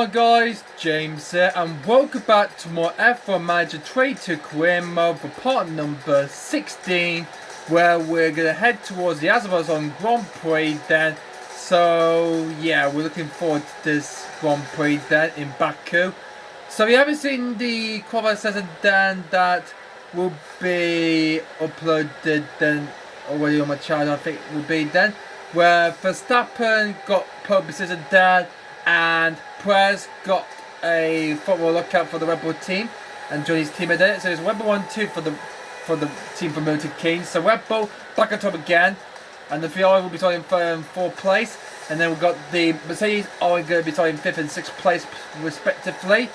on guys, James here, and welcome back to more F1 Manager Trade to Career Mode for part number 16, where we're going to head towards the Azerbaijan Grand Prix then. So yeah, we're looking forward to this Grand Prix then in Baku. So if you haven't seen the qualifying session then, that will be uploaded then already on my channel, I think it will be then, where Verstappen got pole position then, and Perez got a football lookout for the Red Bull team and joined his team in it. So it's Red Bull 1-2 for the team promoted King. So Red Bull back on top again, and the Ferrari will be starting in 4th place, and then we've got the Mercedes are going to be starting 5th and 6th place respectively,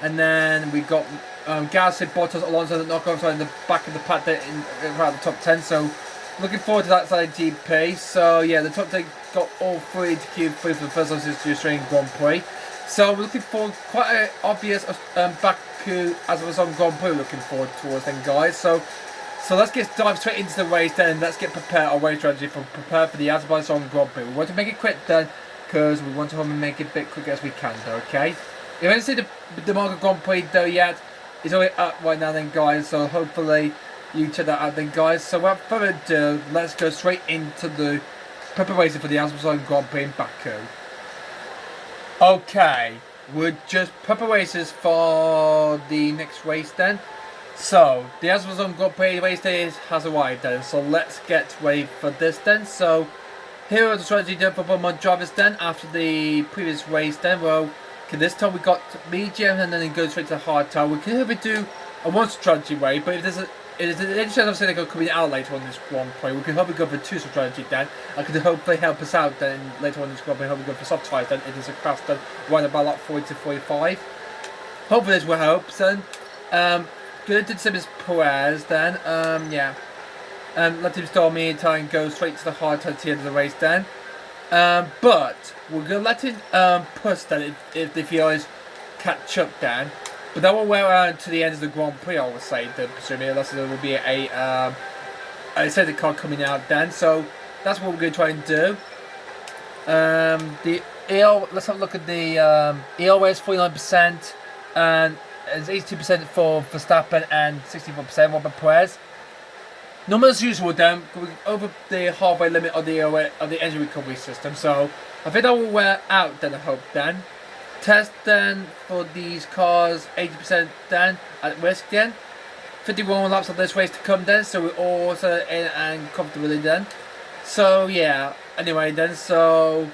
and then we got Gasly, Bottas, Alonso, and Knockoff in the back of the pack there around the top 10. So looking forward to that side of GP. So yeah, the top 10 got all three to Q3 for the first time since the Australian Grand Prix. So we're looking forward, quite an obvious Baku Azerbaijan Grand Prix we're looking forward towards then, guys. So let's dive straight into the race then, and let's get prepared our race strategy for prepare for the Azerbaijan Grand Prix. We want to make it quick then, because we want to make it a bit quick as we can though, okay? If you haven't seen the Monaco Grand Prix though yet, it's already up right now then, guys, so hopefully you check that out then, guys. So without further ado, let's go straight into the preparation for the Azerbaijan Grand Prix in Baku. Okay, we're just preparations for the next race then. So the Azerbaijan Grand Prix race day has arrived then, so let's get ready for this then. So here are the strategy done for my drivers then after the previous race then. Well, okay, this time we got medium and then it goes straight to hard tire. We can either do a one strategy way, but if there's any chance of saying they're coming out later on this Grand Prix, we can hopefully go for two strategy then. I could hopefully help us out then later on this Grand Prix. Hopefully go for soft tires then. It is a crash then right about like 40 to 45. Hopefully this will help then. Gonna do the same as Perez then. Let him start me tire and go straight to the hard tire at the end of the race then. But we're gonna let him push then if the Ferraris catch up then. But that will wear around to the end of the Grand Prix, I would say, presumably, unless there will be a safety car coming out then. So that's what we're going to try and do. Let's have a look at the ELA is 49%, and it's 82% for Verstappen and 64% for Perez. Normal as usual then, we're over the halfway limit of the ELA, of the engine recovery system. So I think that will wear out then, I hope then. Test then for these cars, 80% then at risk then. 51 laps of this race to come then, so we're also in and comfortably then. So yeah, anyway then, so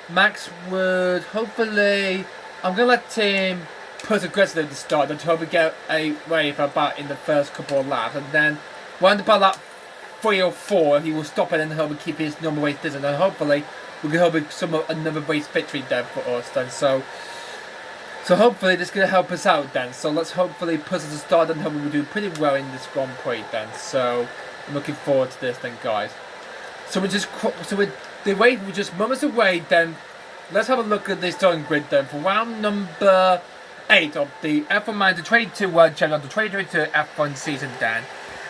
Max would hopefully, I'm going to let him push aggressively at the start and hopefully get a wave about in the first couple of laps, and then round about lap 3 or 4 he will stop it and hopefully keep his normal race distance, and hopefully we can hopefully sum up another race victory then for us then. So hopefully this is going to help us out then. So let's hopefully push at the start and hopefully we'll do pretty well in this Grand Prix then. So I'm looking forward to this then, guys. So we're just moments away then. Let's have a look at this starting grid then for round number 8 of the F1 Manager 22 World Challenge of the 2022 F1 season then.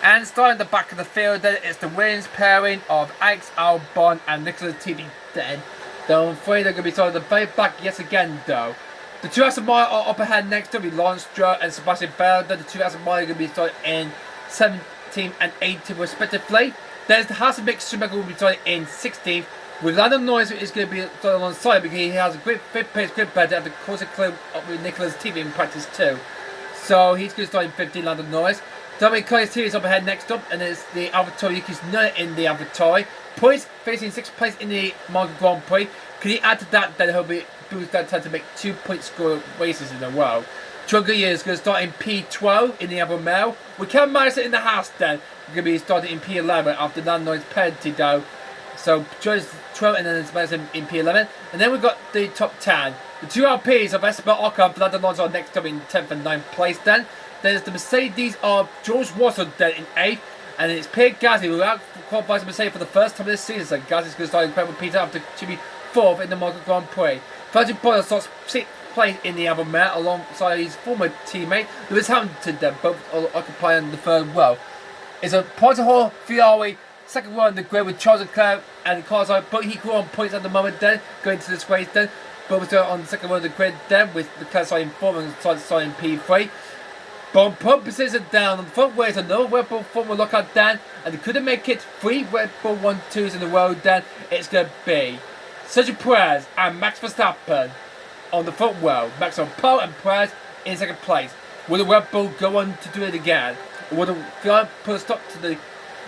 And starting at the back of the field then, it's the Williams pairing of Alex Albon and Nicholas TV then. Though I'm afraid they're going to be starting at the very back yet again though. The 2 Aston Martin are up ahead next to be Lawrence Stroll and Sebastian Vettel. The 2 Aston Martin are going to be starting in 17th and 18th respectively. There's the Haas and Mick Schumacher will be starting in 16th. With Lando Norris is going to be starting alongside because he has a great 5th pace grid better after causing clear up with Nicholas TV in practice too. So he's going to start in 15th, Lando Norris. Dominic Collins TV is up ahead next up, and it's the AlphaTauri Yuki's Nut in the AlphaTauri. Points finishing 6th place in the Monaco Grand Prix. Can he add to that, then he'll be boost that time to make 2-point score races in a row. Trugger is going to start in P12 in the Alfa Romeo. We can manage it in the house then. We're going to be starting in P11 after Lando penalty though. So Joe's 12 and then it's Madison in P11. And then we've got the top 10. The 2 LPs of Esteban Ocon and Lando Norris are next up in 10th and 9th place then. There's the Mercedes of George Russell then in 8th. And it's Pierre Gasly who out-qualifies the Mercedes for the first time this season. So Gasly's going to start incredible P10 after to be 4th in the Monaco Grand Prix. Virgin Bottas starts 6th place in the Alfa Romeo alongside his former teammate Lewis Hamilton, then both occupying the 3rd row. It's a point of Ferrari, 2nd row in the grid with Charles Leclerc and Carlos Sainz, but he on points at the moment then, going to this race then. Both are on the second one of the grid then, with Leclerc starting 4 and Sainz starting P3. But on purposes are down on the front ways, another Red Bull front will look out then, and they couldn't make it 3 Red Bull 1-2s in a row then. It's going to be Sergio Perez and Max Verstappen on the front row. Max on pole and Perez in second place. Will the Red Bull go on to do it again? Or will the Ferrari put a stop to the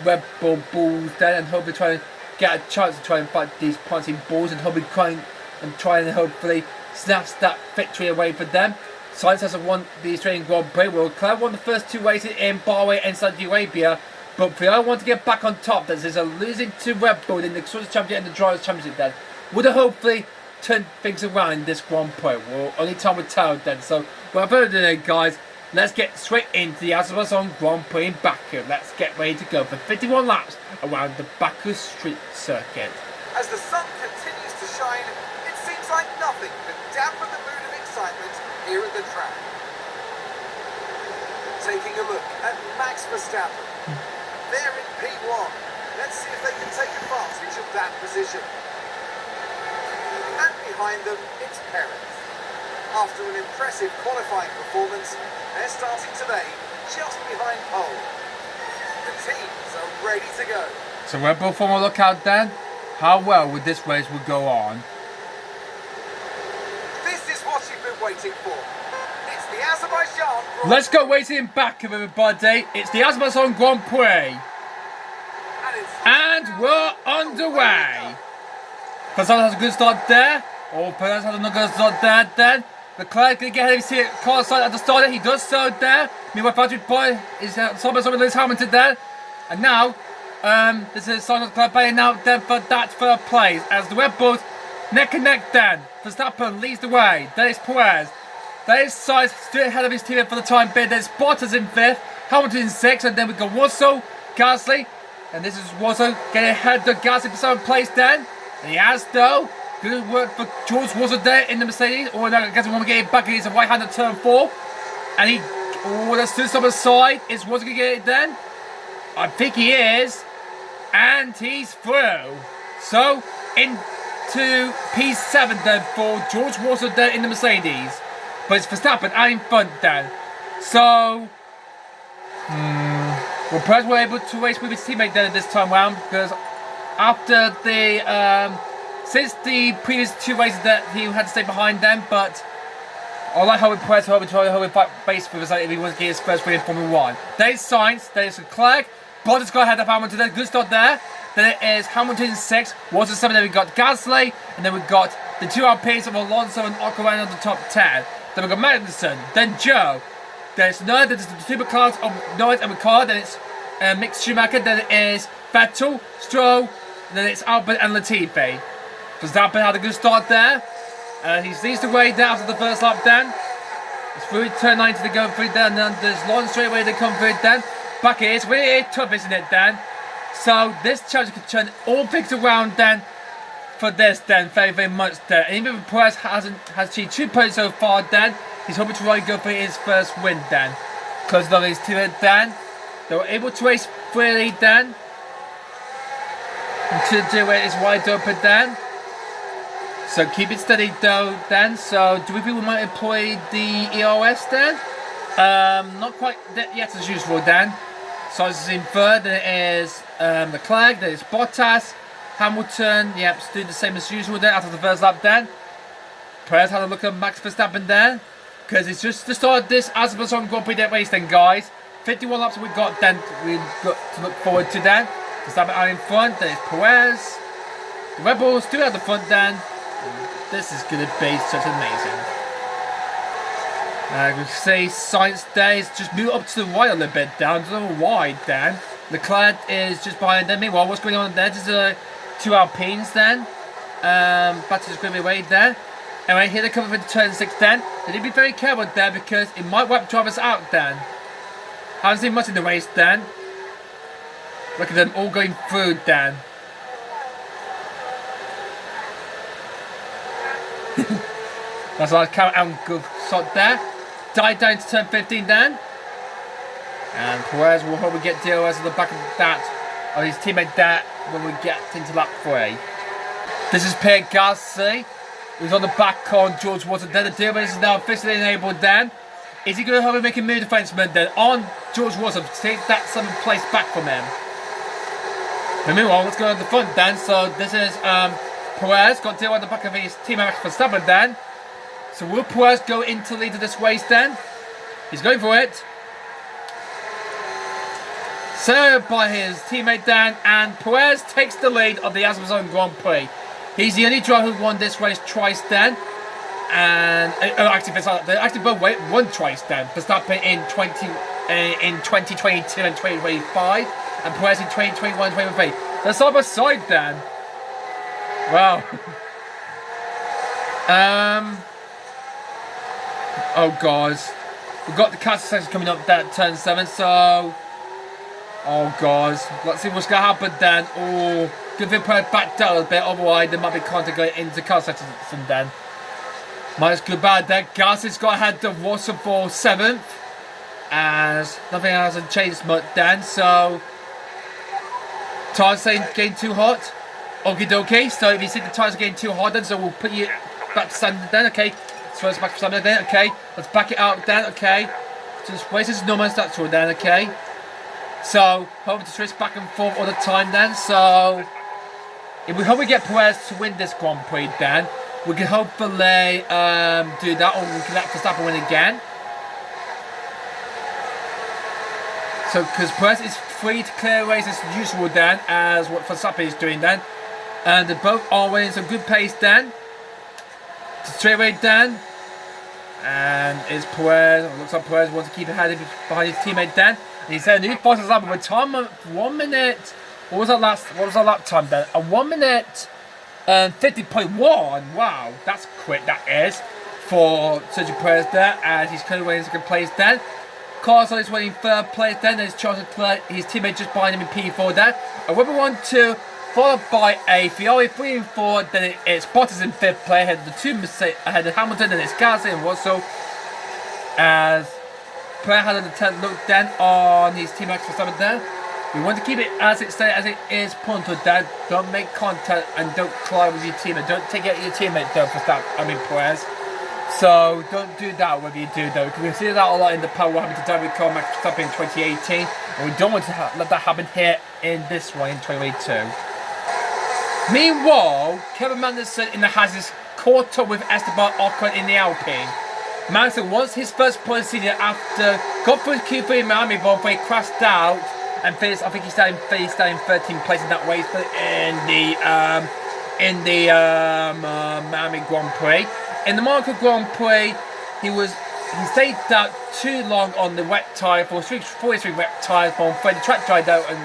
Red Bull Bulls then and hopefully try and get a chance to try and fight these punching balls and hopefully try and hopefully snatch that victory away for them? Sainz has won the Australian Grand Prix. Well, Leclerc won the first 2 races in Bahrain and Saudi Arabia, but Ferrari want to get back on top. There's a losing to Red Bull in the Constructors' Championship and the Drivers' Championship then. Would it hopefully turn things around in this Grand Prix? Well, only time will tell then. So, without further ado, guys, let's get straight into the Azerbaijan Grand Prix in Baku. Let's get ready to go for 51 laps around the Baku street circuit. As the sun continues to shine, it seems like nothing can dampen the mood of excitement here at the track. Taking a look at Max Verstappen. They're in P1. Let's see if they can take advantage of that position. And behind them, it's Perez. After an impressive qualifying performance, they're starting today just behind pole. The teams are ready to go. So Red Bull from a lookout then. How well would this race would go on? This is what you've been waiting for. It's the Azerbaijan Grand Prix. Let's go waiting back, everybody. It's the Azerbaijan Grand Prix. And we're underway. Verstappen has a good start there. Oh, Perez has another good start there then. Leclerc going to get ahead of his car side at the start. He does so there. Meanwhile, Patrick Boy is somewhere Lewis Hamilton there. And now, this is Sergio Leclerc playing out there for that third place. As the Red Bulls neck and neck then. Verstappen leads the way. There is Perez. There is Sainz straight ahead of his teammate for the time being. There's Bottas in 5th. Hamilton in 6th. And then we've got Russell, Gasly. And this is Russell getting ahead of Gasly for 7th place then. And he has though. Good work for George Russell there in the Mercedes. Oh, now I guess we want to get it back against the right hand of turn 4. And he, that's to the side. Is Russell going to get it then? I think he is. And he's through. So, into P7 then for George Russell there in the Mercedes. But it's Verstappen out in front then. So, well, Perez were able to race with his teammate then this time round. Because after the, since the previous 2 races that he had to stay behind them, but I like how we Perez fight base with us if he wants to get his first win in Formula 1. There's Sainz, there's Leclerc, Bottas got ahead of Hamilton there, good start there. Then it is Hamilton 6, Russell 7, then we've got Gasly, and then we've got the 2 Alpines of Alonso and Ocon on the top 10. Then we've got Magnussen, then Joe, there's Noah, there's the 2 cars of Norris and Ricciardo, then it's Mick Schumacher, then it is Vettel, Stroll, then it's Albon and Latifi. Verstappen had a good start there. He leads the way down after the first lap then. It's through turn 90 to go through there, and then there's Lawrence straight away to come through then. Back here, it's really tough, isn't it then? So this challenge can turn all things around then for this then, very, very much then. And even if Perez has achieved 2 points so far then, he's hoping to really go for his first win then. Because of his team then, they were able to race freely then. And to do it is wide open then. So keep it steady though then. So do we think we might employ the ERS then? Not quite yet as usual then. So it's in 3rd, then it is Leclerc, then it's Bottas, Hamilton, yep, doing the same as usual then after the first lap then. Perez had a look at Max Verstappen there. Because it's just the start of this Azerbaijan Grand Prix race then, guys. 51 laps we've got then, we've got to look forward to then. Verstappen out in front, then it's Perez. The Red Bulls still at the front then. This is going to be such amazing. We say Sainz there is just moved up to the right a little bit down, a little wide then. Leclerc is just behind them. Meanwhile, what's going on there? There's 2 Alpines then. Bottas is going to be away there. Anyway, here they come for the turn 6 then. They need to be very careful there because it might wipe drivers out then. Haven't seen much in the race then. Look at them all going through then. That's like count and good shot there. Died down to turn 15 then. And Perez will probably get DRS at the back of that, or his teammate there, when we get into lap 3. This is Pierre Gasly. He's on the back on George Watson. Then the DRS is now officially enabled then. Is he going to have to make a move defenseman then on George Watson to take that 7th place back from him? But meanwhile, let's go at the front then. So this is Perez got deal at the back of his teammate Max Verstappen then. So will Perez go into lead of this race then? He's going for it. Served by his teammate Dan, and Perez takes the lead of the Azerbaijan Grand Prix. He's the only driver who won this race twice then. And they actually both won twice then. Verstappen in 2022 and 2025, and Perez in 2021 and 2023. They're side by side then. Wow. Oh god. We've got the castle section coming up at turn 7, so oh god. Let's see what's gonna happen then. Oh, good thing Perez backed out a bit, otherwise there might be contact going into castle section then. Minus good bad there. Gasly's got ahead of Russell for 7th. As nothing hasn't changed much then, so tires saying getting too hot. Okie dokie. So if you see the tires are getting too hot then, so we'll put you back to standard then, okay. So it's back to standard then, okay. Let's back it out then, okay. Just race is normal natural then, okay. So hope to switch back and forth all the time then. So if we hope we get Perez to win this Grand Prix then, we can hopefully do that, or we can let Verstappen win again. So, because Perez is free to clear race as usual then, as what Verstappen is doing then. And they both are winning some good pace then. Straightaway then. And it's Perez, it looks like Perez wants to keep ahead of behind his teammate then. And he said, new fastest lap with time of 1 minute. What was our lap time then? A 1 minute and 50.1. Wow, that's quick, that is. For Sergio Perez there, as he's currently winning second place then. Carlos is winning 3rd place then. There's Charles Leclerc, his teammate just behind him in P4 there. A Webber 1-2, followed by a Fiore 3 and 4. Then it's Bottas in 5th place, ahead of the 2 mistakes, ahead of Hamilton. Then it's Gasly and Russell. As Perez had a 10th look then on his teammate for 7th there. We want to keep it as it is Punto then. Don't make contact and don't collide with your teammate. Don't take out your teammate though for that. Perez. So don't do that whether you do though. Because we see that a lot in the power what happened to David Cole Max Verstappen in 2018. And we don't want to let that happen here in this one in 2022. Meanwhile, Kevin Magnussen in the Haas caught up with Esteban Ocon in the Alpine. Magnussen wants his first point season after got through Q3 in Miami before he crashed out and finished. I think he started in 13th place in that race, but in the Miami Grand Prix. In the Monaco Grand Prix, he stayed out too long on the wet tyre for 43 wet tyres on Fred. The track dried out, and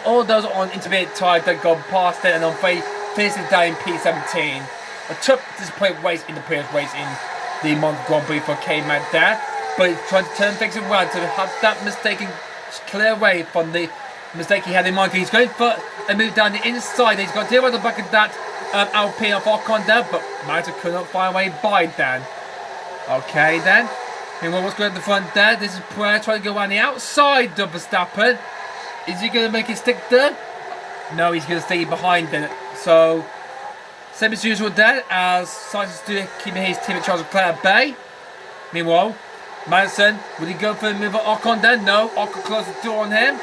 all those on intermediate tyre that got past it, and on Fred finished down in P17. A tough disappointing race in the previous race in the Monaco Grand Prix for K-Mag there, but he's trying to turn things around to have that mistake and clear away from the mistake he had in Monaco. He's going for a move down the inside. He's got to deal with the back of that Alpine of Ocon there, but Magnussen could not find a way by then. Okay then. Meanwhile, what's going on at the front there? This is Perez trying to go around the outside of Verstappen. Is he going to make it stick there? No, he's going to stay behind then. So, same as usual there, as Sainz is keeping his teammate Charles Leclerc at bay. Meanwhile, Magnussen, will he go for a move at Ocon then? No, Ocon closed the door on him.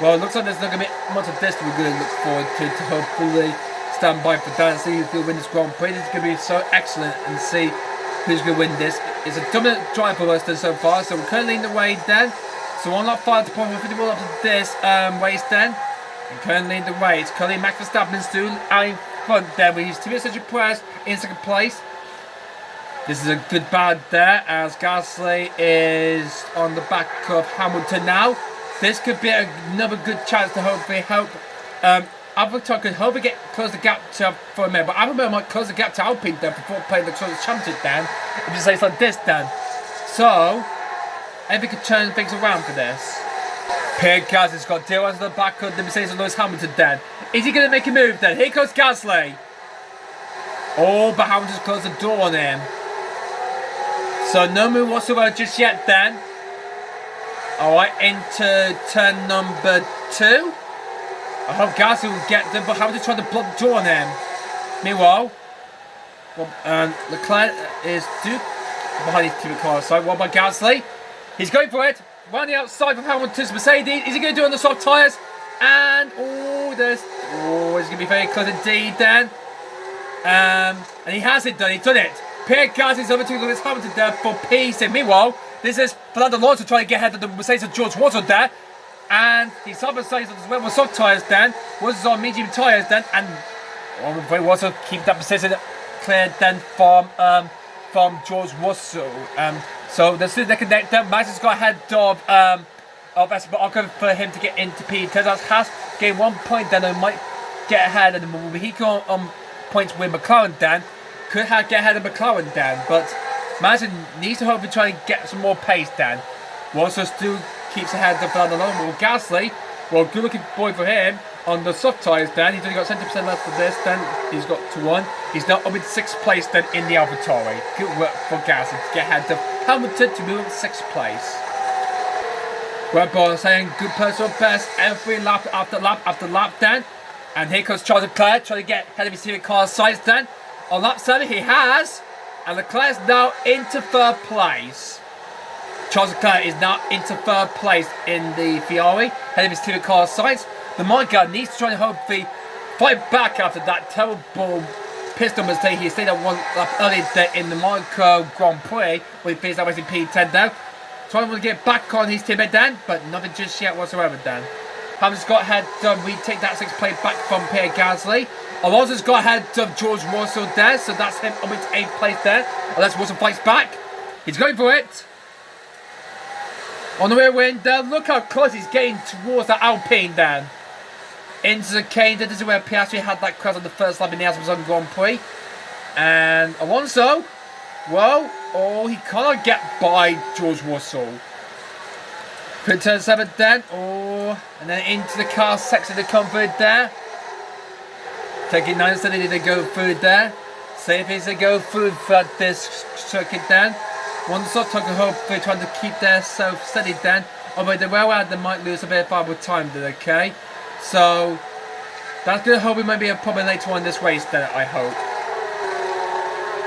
Well, it looks like there's not going to be much of this we're going to look forward to hopefully stand by for that and see who's going to win this Grand Prix. This is going to be so excellent and see who's going to win this. It's a dominant drive for us so far, so we're currently in the way then. So on lap 5 to point 50 up to this race then. And currently in the way, it's currently Max Verstappen still out in front there with his teammate Sergio Perez in 2nd place. This is a good bad there as Gasly is on the back of Hamilton now. This could be another good chance to hopefully help Alpine could hopefully close the gap for a minute, but Alpine might close the gap to Alpine then before playing the championship then. If you say it's like this then. So, maybe could turn things around for this. Pierre Gasly's got deal onto the back of the Mercedes of Lewis Hamilton then. Is he going to make a move then? Here goes Gasly. Oh, but Hamilton's closed the door on him. So no move whatsoever just yet then. Alright, into turn number 2. I hope Gasly will get them, but Hamilton's trying to block the door on him. Meanwhile, And Leclerc is behind his team car side. What about Gasly? He's going for it. Round the outside of Hamilton's Mercedes. Is he going to do it on the soft tyres? And it's going to be very close indeed then. And he has it done. He's done it. Pierre Gasly's overtaking Lewis Hamilton there for P6. Meanwhile, this is Fernando Alonso trying to get ahead of the Mercedes of George Russell there. And he's on Mercedes as well with soft tyres then. Russell's on medium tyres then. And Russell keep that position cleared then from George Russell. So the student connector, Max has got ahead of Azerbaijan for him to get into P10. That has gained 1 point then and might get ahead of the vehicle on points with McLaren then. Could get ahead of McLaren then, but Mazin needs to hopefully try and get some more pace then. Russell still keeps ahead of Fernando Alonso. Gasly, good looking boy for him on the soft tyres then. He's only got 70% left of this then. He's got to 1. He's now up in 6th place then in the AlphaTauri. Good work for Gasly to get ahead of Hamilton to move up to 6th place. Red Bull saying good personal best every lap after lap after lap then. And here comes Charles Leclerc trying to get ahead of his team car sides then. On lap 7 he has. And Leclerc's now into 3rd place. Charles Leclerc is now into 3rd place in the Ferrari, ahead of his team car sides. The Monaco needs to try and hopefully fight back after that terrible pistol mistake. He stayed at 1 lap earlier there in the Monaco Grand Prix, where he finished that way in P10 now. Trying to get back on his teammate Dan, but nothing just yet whatsoever Dan. Hamilton's got ahead we take that 6th place back from Pierre Gasly. Alonso's got ahead of George Russell there, so that's him up into 8th place there. Unless Russell fights back. He's going for it. On the rear wind there, look how close he's getting towards that Alpine then. Into the cane, this is where Piastri had that crash on the first lap in the Azerbaijan Grand Prix. And Alonso, he cannot get by George Russell. Pit turn 7 then, and then into the car section to come through there. Taking 9 instead of to go through there. Safe as they go through this circuit then. One soft talk and hopefully trying to keep their self steady then. Although the well out they might lose a bit of valuable time then, okay? So that's gonna hope it might be a problem later on in this race then, I hope.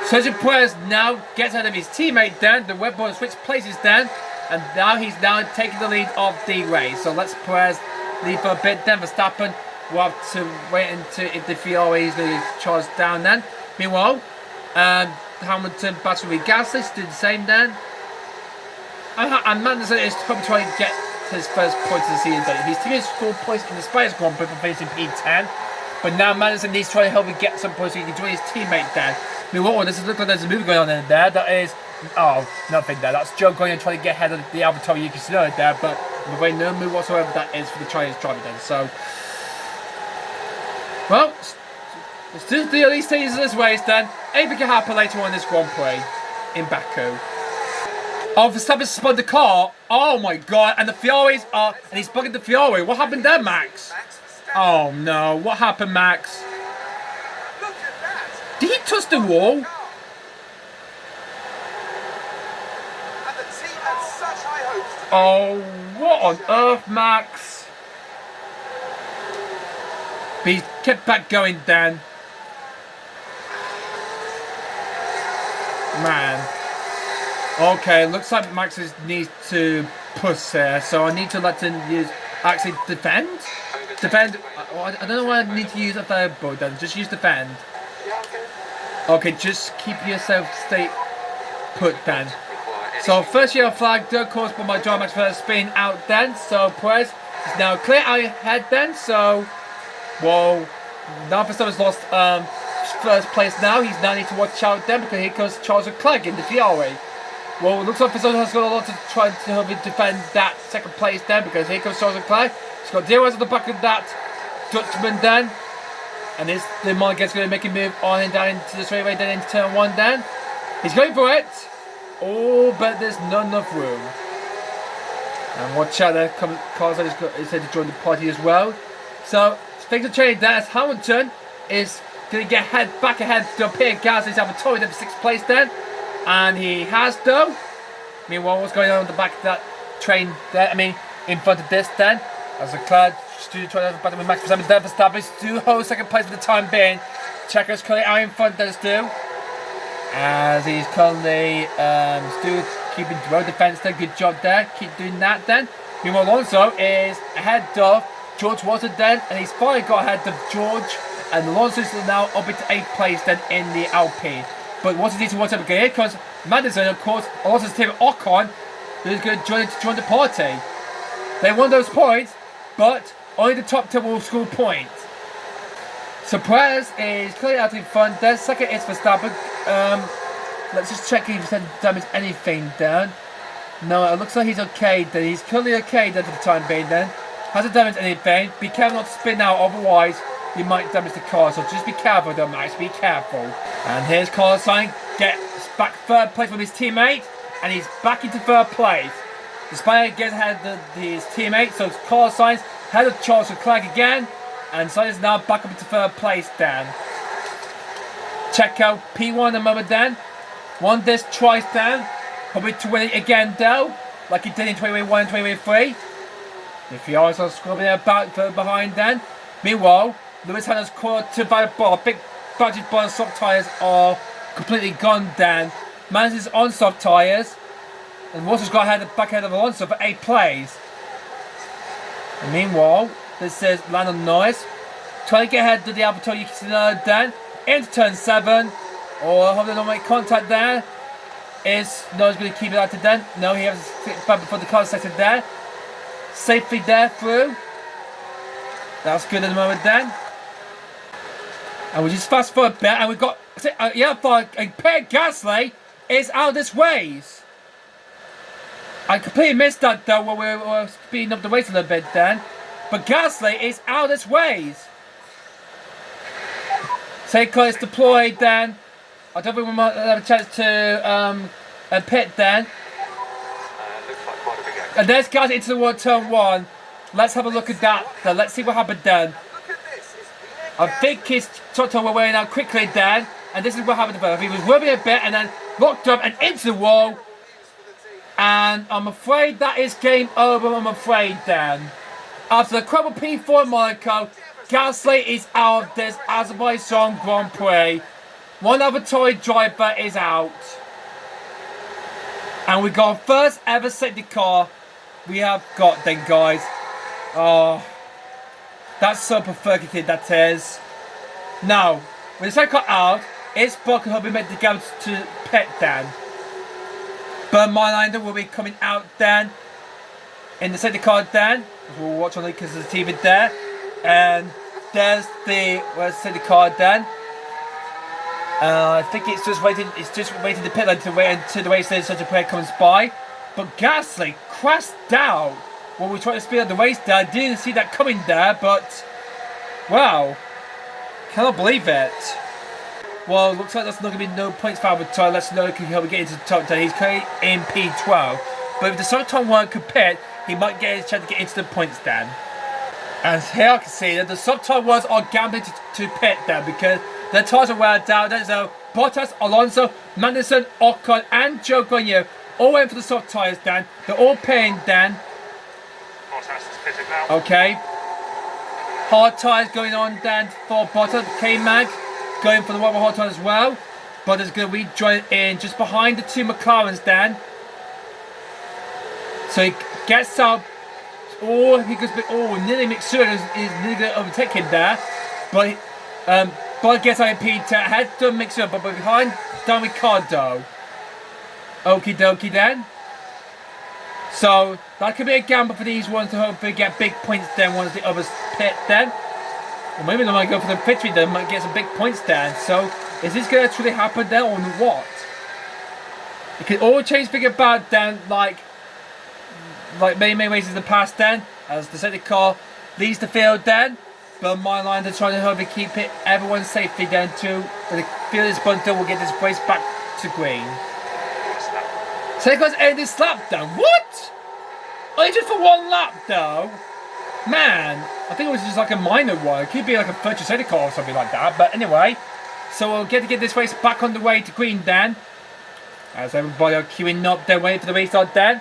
Sergio Perez now gets out of his teammate then. The Red Bull switched places then. And now he's taking the lead of the race. So let's Perez lead for a bit then. Verstappen will have to wait until if the Ferrari is going to charge down then. Meanwhile, Hamilton battling with Gasly, still the same then. And Magnussen is hoping to try and get his first points of the season. His team has scored points in the Spanish Grand Prix for finishing P10. But now Magnussen needs to try to help him get some points so he can join his teammate then. Meanwhile, this looks like there's a movie going on in there. That is, nothing there. That's Joe going and trying to get ahead of the AlphaTauri Yuki Tsunoda there. But I'm afraid no move whatsoever that is for the Chinese driver then. So, well, it's still the early stages of this race then. Anything can happen later on in this Grand Prix in Baku. Verstappen spun the car. Oh my god. And the Ferraris are... And he's bugging the Ferrari. What happened there, Max? Oh no. What happened, Max? Did he touch the wall? Oh, what on earth, Max? But he kept back going, Dan. Man. Okay, looks like Max needs to push there, so I need to let him actually defend? Defend? I don't know why I need to use a third board then, just use defend. Okay, just keep yourself stay put then. So first yellow flag, third course by my driver Max first spin out then, so Perez is now clear out ahead then, so now Verstappen's lost first place now, he's now need to watch out then because here comes Charles Leclerc in the Ferrari. Well, it looks like Verstappen has got a lot to try to help him defend that second place then because here comes Charles Leclerc. He's got Diaz at the back of that Dutchman then. And this the Monegasque going to make him move on and down into the straightaway then into turn 1 then. He's going for it. Oh, but there's not enough room. And watch out, there comes cars that is said to join the party as well. So, things are changing there as Hamilton is going to get back ahead to Pierre Gasly's AlphaTauri in 6th place then. And he has though. Meanwhile, what's going on the back of that train there? I mean, in front of this then. As Leclerc trying to battle with Max Verstappen there. Verstappen still hold second place for the time being. Checo's currently out in front there still. as he's currently still keeping well defense there. Good job there. Keep doing that then. Meanwhile, Alonso is ahead of George Watson then, and he's finally got ahead of George, and Alonso is now up into 8th place then in the Alpine. But Watson needs to watch out again because Madison, of course, Alonso's team Ocon, who's going to join the party. They won those points, but only the top 10 will score points. So Perez is clearly out in front. Then second is Verstappen. Let's just check if he's damaged anything down. No, it looks like he's okay then. He's clearly okay then for the time being then. Hasn't damaged anything. Be careful not to spin out, otherwise you might damage the car. So just be careful though, Max. Be careful. And here's Carlos Sainz. Gets back 3rd place from his teammate. And he's back into 3rd place. Despite getting ahead of his teammate. So Carlos Sainz ahead of Charles Leclerc again. And Sainz is now back up into 3rd place then. Check out P1 a moment then. Won this twice down. Probably to win it again though. Like he did in 2021 and 2023. If you are scrubbing about further behind then. Meanwhile, Lewis Hamilton's caught to by the bar. Big budget bar soft tyres are completely gone down. Mans is on soft tyres. And Watson's got back ahead of Alonso for 8 plays. And meanwhile, this is Lando Norris. Trying to get ahead of the Alberto Yuki then. Into turn 7. Or hope they don't make contact there. Is Norris going to keep it out to then? No, he has to sit back before the car sector there. Safely there through. That's good at the moment then. And we just fast forward a bit and we've got Pierre Gasly is out of this race. I completely missed that though when we were speeding up the race a little bit then. But Gasly is out of this race. Safety car is deployed then. I don't think we might have a chance to pit then. Looks like quite a big accident. And there's Gasly into the turn 1. Let's have a look at that then. Let's see what happened then. Look at this. It's I think his Toto were wearing out quickly then. And this is what happened to him. He was rubbing a bit and then locked up and into the wall. And I'm afraid that is game over, I'm afraid then. After the incredible P4 in Monaco, Gasly is out of this Azerbaijan Grand Prix. One other toy driver is out. And we got our first ever safety car we have got then, guys. Oh, that's so pathetic, that is. Now, with the safety car out, it's Brock will be made to go to pit then. But Mylander will be coming out then in the safety car then. We'll watch on it because there's a TV there. And there's the safety car then. I think it's just waiting the pit lane to wait until the race such a player comes by. But Gasly crashed down when we were trying to speed up the race there. I didn't see that coming there, but wow. Cannot believe it. Well, looks like there's not going to be no points for Albert. Let's know can help get into the top 10. He's currently in P12. But if the Sultan one could pit, he might get a chance to get into the points then. And here I can see that the Sultan ones are gambling to pit then because their tires are wear down. So Bottas, Alonso, Magnussen, Ocon, and Joe Guanyu all went for the soft tyres then. They're all pitting then. Bottas is pitted now. Okay. Hard tyres going on then for Bottas. K-Mag going for the rubber hard tyres as well. Bottas going to rejoin in just behind the 2 McLarens then. So he gets up. Oh, he goes. Oh, nearly Mitsuru is nearly going to overtake him there. But gets on Peter. Head to Mitsuru, but behind Dan Ricciardo. Okie dokie then. So that could be a gamble for these ones to hopefully get big points then once the others pit then. Or maybe they might go for the victory then, might get some big points then. So is this going to actually happen then or what? It could all change figure about then like many races in the past then, as the safety car leads the field then. But my line to try to hopefully keep it everyone safely then too. When the field is bundle, we'll get this race back to green. Safety car's ended this lap then. What? Only just for 1 lap though? Man, I think it was just like a minor one. It could be like a virtual safety car or something like that. But anyway, so we'll get this race back on the way to green then. As everybody are queuing up then, waiting for the restart then.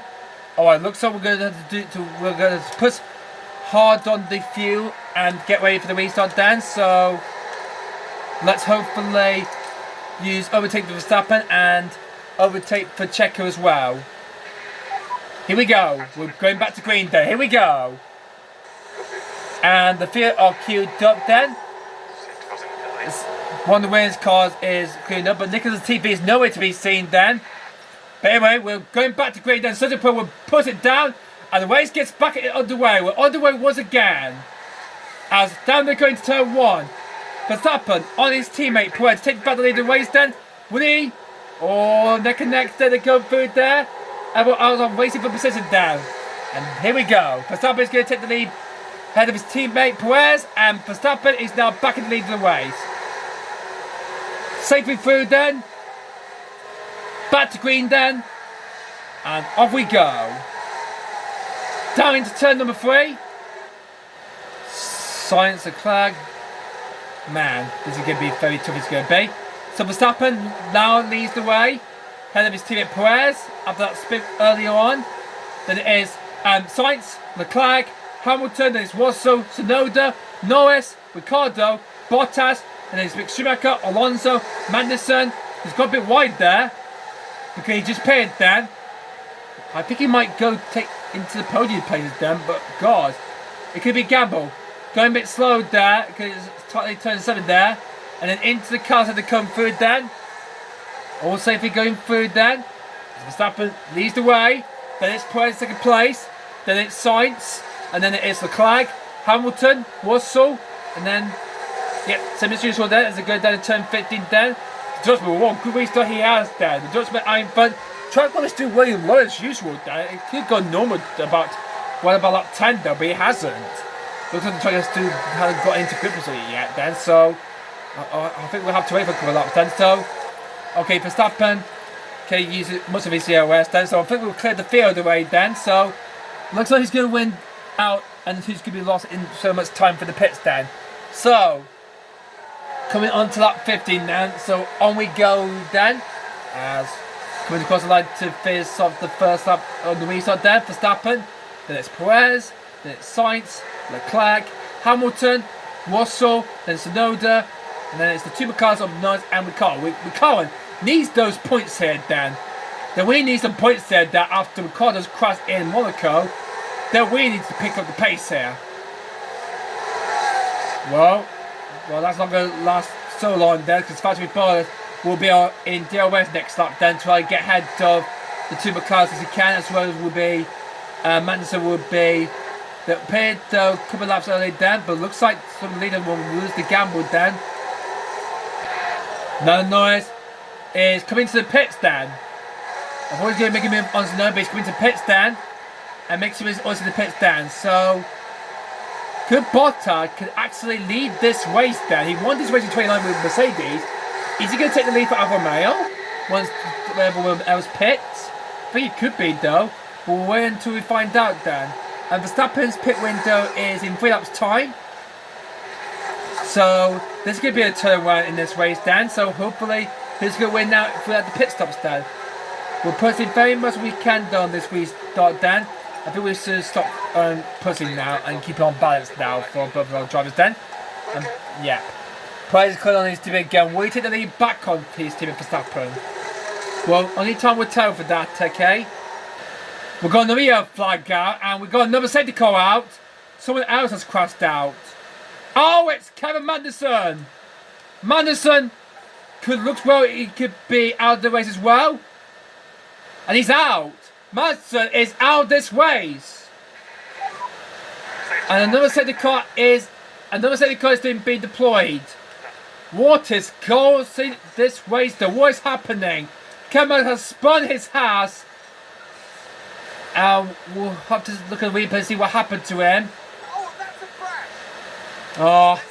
Alright, looks like we're going to push hard on the fuel and get ready for the restart then. So let's hopefully use overtake for Verstappen and overtake for Checo as well. Here we go. We're going back to green then. Here we go. And the field are queued up then. One of the winners' cars is queued up, but Nicholas TV is nowhere to be seen then. But anyway, we're going back to green then. Sergio Perez will push it down, and the race gets back underway. We're underway once again. As down they're going to turn 1. Verstappen on his teammate Perez takes back the lead of the race then. Will he? Oh, neck and neck there, they go through there. Everyone else are racing for position down. And here we go. Verstappen is going to take the lead ahead of his teammate Perez, and Verstappen is now back in the lead of the race. Safely through then. Back to green then. And off we go. Down into turn number 3. Science Leclerc. Man, this is going to be very tough. It's going to be. So Verstappen now leads the way ahead of his teammate Perez after that spin earlier on. Then it is Sainz, Leclerc, Hamilton, then it's Russell, Tsunoda, Norris, Ricciardo, Bottas, and then it's Mick Schumacher, Alonso, Magnussen. He's got a bit wide there because he just paid then. I think he might go take into the podium places then, but God, it could be a gamble. Going a bit slow there because it's tightly turn 7 there, and then into the cars that come through then. All safely going through then. Verstappen leads the way. Then it's Perez in second place. Then it's Sainz, and then it is Leclerc, Hamilton, Russell, and then same as usual there as they go down to turn 15 then. The judgment, what good restart he has there. The judgment out in front. Track was still really low as usual there. It could have gone normal about lap 10 though, but he hasn't. Looks like the track still hasn't got into grip yet then, so I think we'll have to wait for a couple of laps then. So, okay, Verstappen can use much of his COS then, so I think we'll clear the field away then. So, looks like he's going to win out and he's going to be lost in so much time for the pits then. So, coming on to lap 15 then, so on we go then. As coming across the line to finish off the first lap on the restart there, Verstappen, then it's Perez, then it's Sainz, Leclerc, Hamilton, Russell, then Tsunoda, and then it's the two cars of Norris and Ricciardo. Ricciardo needs those points here then. Then we need some points there that after Ricciardo's crash in Monaco, then we need to pick up the pace here. Well, that's not going to last so long then, because Factory Bottas will be in DRS next lap then, try to get ahead of the two McLarens as he can, as well as will be Magnussen will be that appeared a couple of laps early then, but looks like some leader will lose the gamble then. Now Norris is coming to the pits then. I'm always going to make him on Tsunoda, but he's coming to the pits then, and makes him also the pits then. So could Bottas could actually lead this race then? He won this race in 29 with Mercedes. Is he going to take the lead for Alfa Romeo once everyone else pits? I think it could be though. We'll wait until we find out then. And Verstappen's pit window is in 3 laps time. So there's going to be a turnaround in this race then. So hopefully he's going to win now if we have the pit stops then. We're pushing very much we can on this restart then. I think we should stop pushing now and keep it on balance now for both of our drivers then. Yeah. Perez is calling on his team again. Will he take the lead back on his team at Verstappen? Well, only time will tell for that, okay? We've got another yellow flag out and we've got another safety car out. Someone else has crashed out. Oh, it's Kevin Magnussen. Magnussen looks well, he could be out of the race as well. And he's out. Magnussen is out this race. And another safety car is being deployed. What is causing this race? What is happening? Kevin has spun his house. We'll have to look at the replay and see what happened to him. Oh, that's a crash. Oh,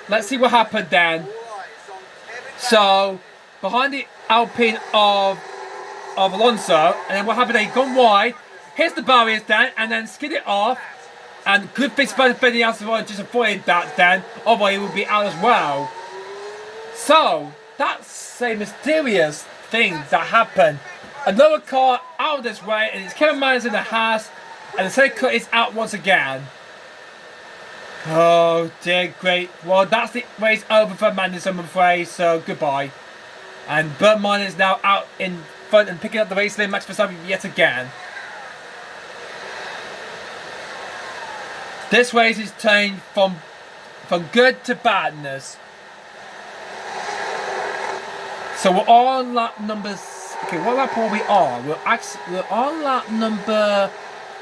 let's see what happened then. So, behind the Alpine of Alonso, and then what happened? He gone wide, hits the barriers then, and then skid it off. And good thing for anything else just avoided that then, otherwise he would be out as well. So, that's a mysterious thing that happened. Another car out of this way, and it's Kevin Magnussen in the house, and the second car is out once again. Oh dear, great. Well, that's the race over for Magnussen, I'm afraid, so goodbye. And Bergman is now out in front and picking up the race lead. Max Verstappen yet again. This race is turning from good to badness. So we're on lap number. Okay, what lap are we on? We're on lap number.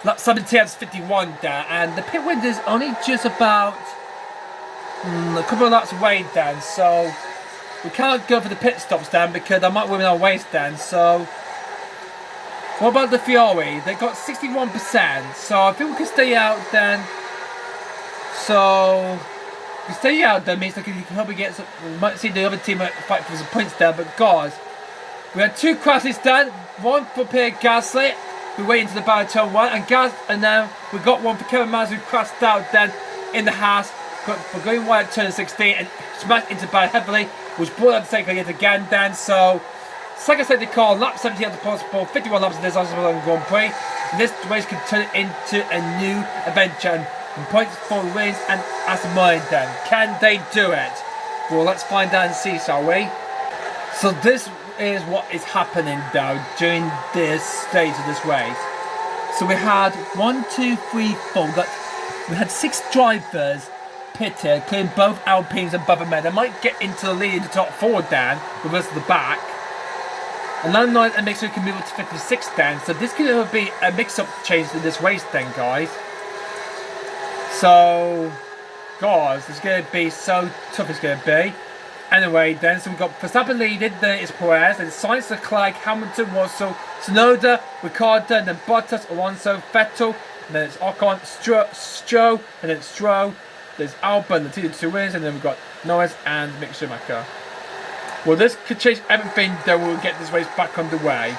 Lap 17, that's 51 there, and the pit window is only just about a couple of laps away, Dan. So we can't go for the pit stops, Dan, because I might win our race, Dan. So what about the Fiori? They got 61%, so I think we can stay out, then. So if we stay out, then means that we can probably get some. We might see the other team fight for some points, Dan. But guys, we had 2 crashes, Dan. One for Pierre Gasly. We went into the barrier turn 1, and then we got one for Kevin Maz, who crashed out then in the house for going wide at turn 16 and smashed into the barrier heavily, was brought up the second yet again, Dan. So, second safety car, lap 17 as possible, 51 laps in this Azerbaijan Grand Prix. And this race can turn it into a new adventure and points for the wins and Azerbaijan, Dan. Can they do it? Well, let's find out and see, shall we? So this is what is happening now during this stage of this race. So we had 1, 2, 3, 4. We had 6 drivers pitted, including both Alpines and Bubba. They might get into the lead in the top 4, Dan, with us at the back. And then and make sure we can move up to 56, Dan. So this could be a mix-up change in this race, then, guys. So, guys, it's going to be so tough. It's going to be. Anyway, then, so we've got Verstappen leading, then it's Perez, then Sainz, Leclerc, Hamilton, Russell, Tsunoda, Ricciardo, then Bottas, Alonso, Vettel, and then it's Ocon, Stroll, and then Stroll, there's Albon, the 2 wins, and then we've got Norris and Mick Schumacher. Well, this could change everything, then we'll get this race back underway.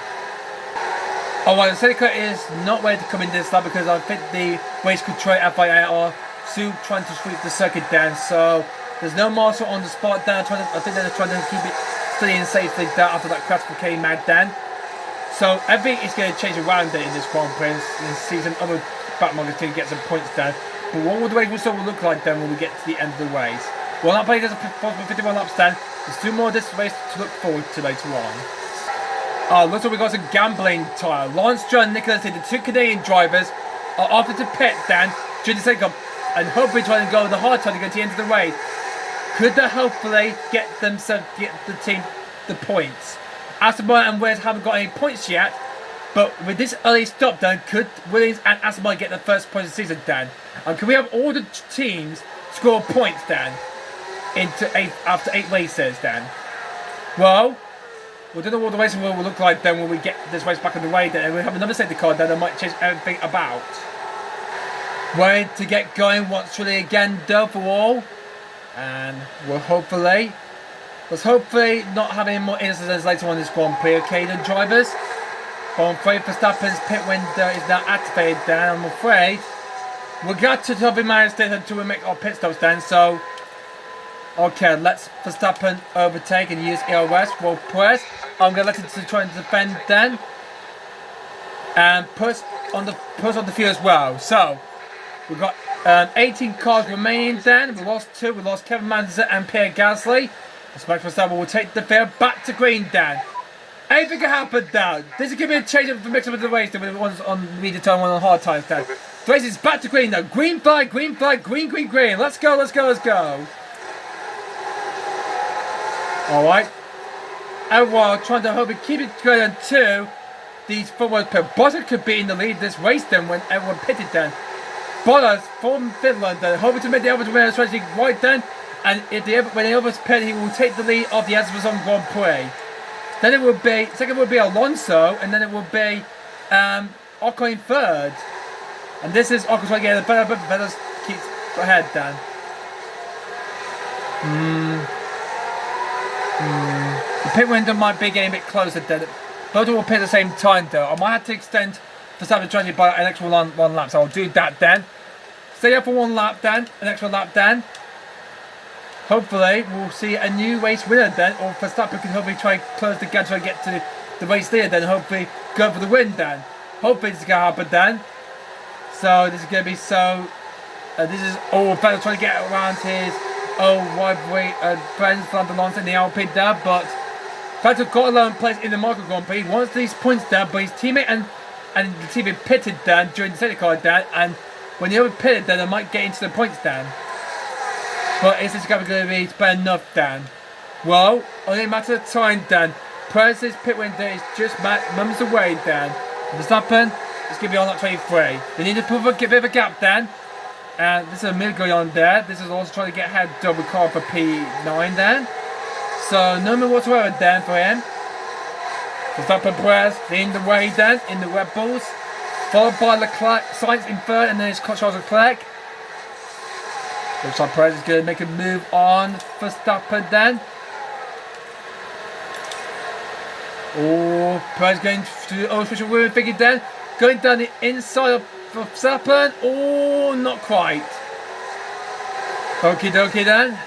Alright, the safety car is not ready to come in this lap because I think the race control FIA are still trying to sweep the circuit down, so there's no marshal on the spot down. I think they're trying to keep it steady and safely down after that crash for K-Mag down. So everything is going to change around it in this Grand Prix and see some other backmarkers to get some points down. But what will the race will look like then when we get to the end of the race? Well, that play does a possible 51 laps down. There's 2 more of this race to look forward to later on. Looks like we got some gambling tire. Lawrence Stroll and Nicholas, the 2 Canadian drivers, are offered to pit down during the second and hopefully trying to go the hard time to get to the end of the race. Could they hopefully get the team the points? Azerbaijan and Williams haven't got any points yet, but with this early stop down, could Williams and Azerbaijan get the first points of the season, Dan? And can we have all the teams score points, Dan, after 8 races, Dan? Well, we don't know what the racing will look like then when we get this race back on the way, then, and we have another safety car then that might change everything about. Ready to get going once really again, though, for all. And we'll hopefully not have any more incidents later on in this Grand Prix, okay, the drivers. But I'm afraid Verstappen's pit window is now activated, Dan. I'm afraid we'll get to top in my state until we make our pit stops, Dan. So, okay, let's Verstappen overtake and use EOS. Well, Perez, I'm going to let it try and defend, Dan. And push on the field as well. So, we've got 18 cars remaining, then. We lost 2. We lost Kevin Magnussen and Pierre Gasly. Max Verstappen will take the field back to green, Dan. Anything can happen, Dan. This is going to be a change of the mix-up of the race. The one's on medium time, one on hard times, Dan. The race is back to green, now. Green flag, green, green. Let's go. Alright. Everyone trying to hope we keep it going until these forwards pit. Bottas could be in the lead this race, then, when everyone pitted, Dan. Bottas from Finland, hoping to make the Albert Romeo strategy right then, and when the others pit, he will take the lead of the Azerbaijan Grand Prix. Then it will be, second will be Alonso, and then it will be Ocon in third. And this is Ocon trying to get the better, but Vettel keeps ahead, Dan. The pit window might be getting a bit closer, Dan. Both will pit at the same time, though. I might have to extend Verstappen strategy by an extra one lap, so I'll do that, Dan. Stay up for 1 lap, Dan. An extra lap, Dan. Hopefully, we'll see a new race winner, then. Or Verstappen can hopefully try and close the gap, try and get to the race leader, then. Hopefully, go for the win, Dan. Hopefully, this is going to happen, Dan. So, this is going to be so... this is Vettel trying to get around his rivalry friends, Fernando Alonso in the Alpine there, but Vettel got 11th place in the Monaco Grand Prix. He wants these points down, but his teammate and the teammate pitted down during the safety car down, and when the other pitted down, they might get into the points down. But is this going to be bad enough, Dan? Well, only a matter of time, Dan. Perez's pit window is just mums away, Dan. Verstappen is going to be on that 23. They need to put a bit of a gap, Dan. And this is a middle going on there. This is also trying to get ahead double car for P9, Dan. So no more whatsoever, Dan, for him. Verstappen, Perez leading the way, Dan, in the Red Bulls. Followed by Leclerc, Sainz in third, and then it's Charles Leclerc. Looks like Perez is going to make a move on Verstappen then. Oh, Perez going to official women figure then. Going down the inside of Verstappen. Oh, not quite. Okie dokie then.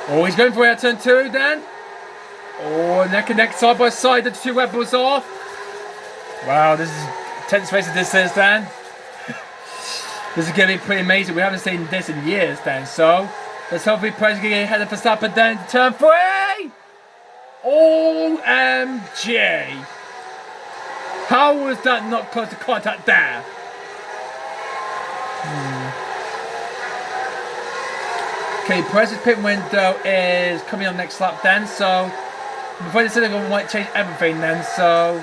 Oh, he's going for it at turn 2 then. Oh, neck and neck, side by side, the two Red Bulls off. Wow, this is tense race of this is then. This is going to be pretty amazing. We haven't seen this in years then. So, let's hopefully Perez can get ahead of Verstappen then to turn 3. OMG. How was that not close to contact there? Okay, Perez's pit window is coming on next lap then. So, before this we might change everything then. So,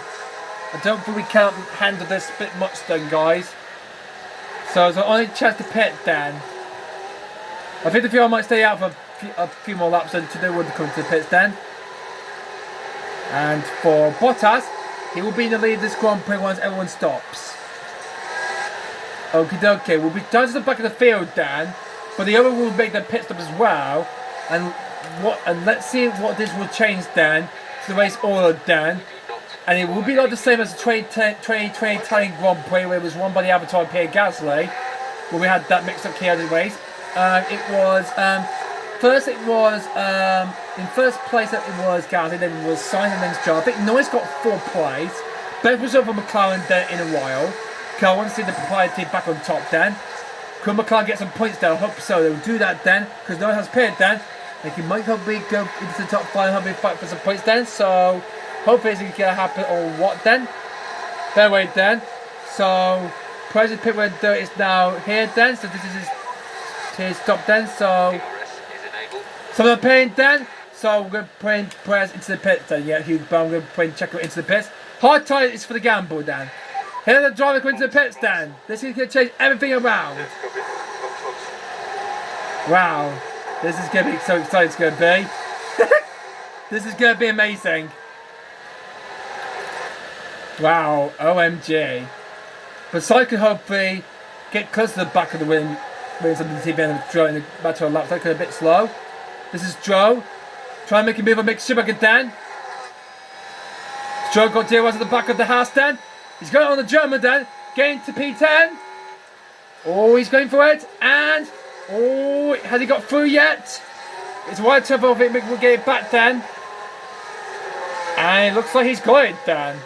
I don't think we can handle this a bit much then, guys. So it's the only chance to pit then. I think the fuel might stay out for a few more laps until they would come to the pits then. And for Bottas, he will be in the lead of this Grand Prix once everyone stops. Okie dokie, we'll be down to the back of the field then, but the other will make their pit stop as well. And let's see what this will change then to the race order then. And it will be not the same as the 2020 Italian Grand Prix, where it was won by the Avatar Pierre Gasly, where we had that mixed up chaotic race. In first place it was Gasly, then it was Sainz, and then Stroll. I think Norris got 4th place. Best result for McLaren then in a while. I want to see the propriety back on top then. Could McLaren get some points there? I hope so. They'll do that then, because Norris has pitted then. They can might hopefully go into the top 5 and hopefully fight for some points then. So hopefully it's going to happen or what then. Fair way then. So Perez's pit window is now here then. So this is his stop then. So I'm paying then. So we're going to put Perez into the pits then. Yeah, huge bomb. We're going to put Checo into the pits. Hard tire is for the gamble then. Here the driver going into the pits then. This is going to change everything around. Wow. This is going to be so exciting. It's going to be. This is going to be amazing. Wow, OMG. But Sainz could hopefully get close to the back of the wings of the TV and Joe in the matter of laps. That could be a bit slow. This is Joe. Try and make a move on Mick Schumacher then. Joe got DRS at the back of the house then. He's going on the German then. Getting to P10. Oh, he's going for it. And, oh, has he got through yet? It's wide turbo. I think Mick will get it back then. And it looks like he's got it then.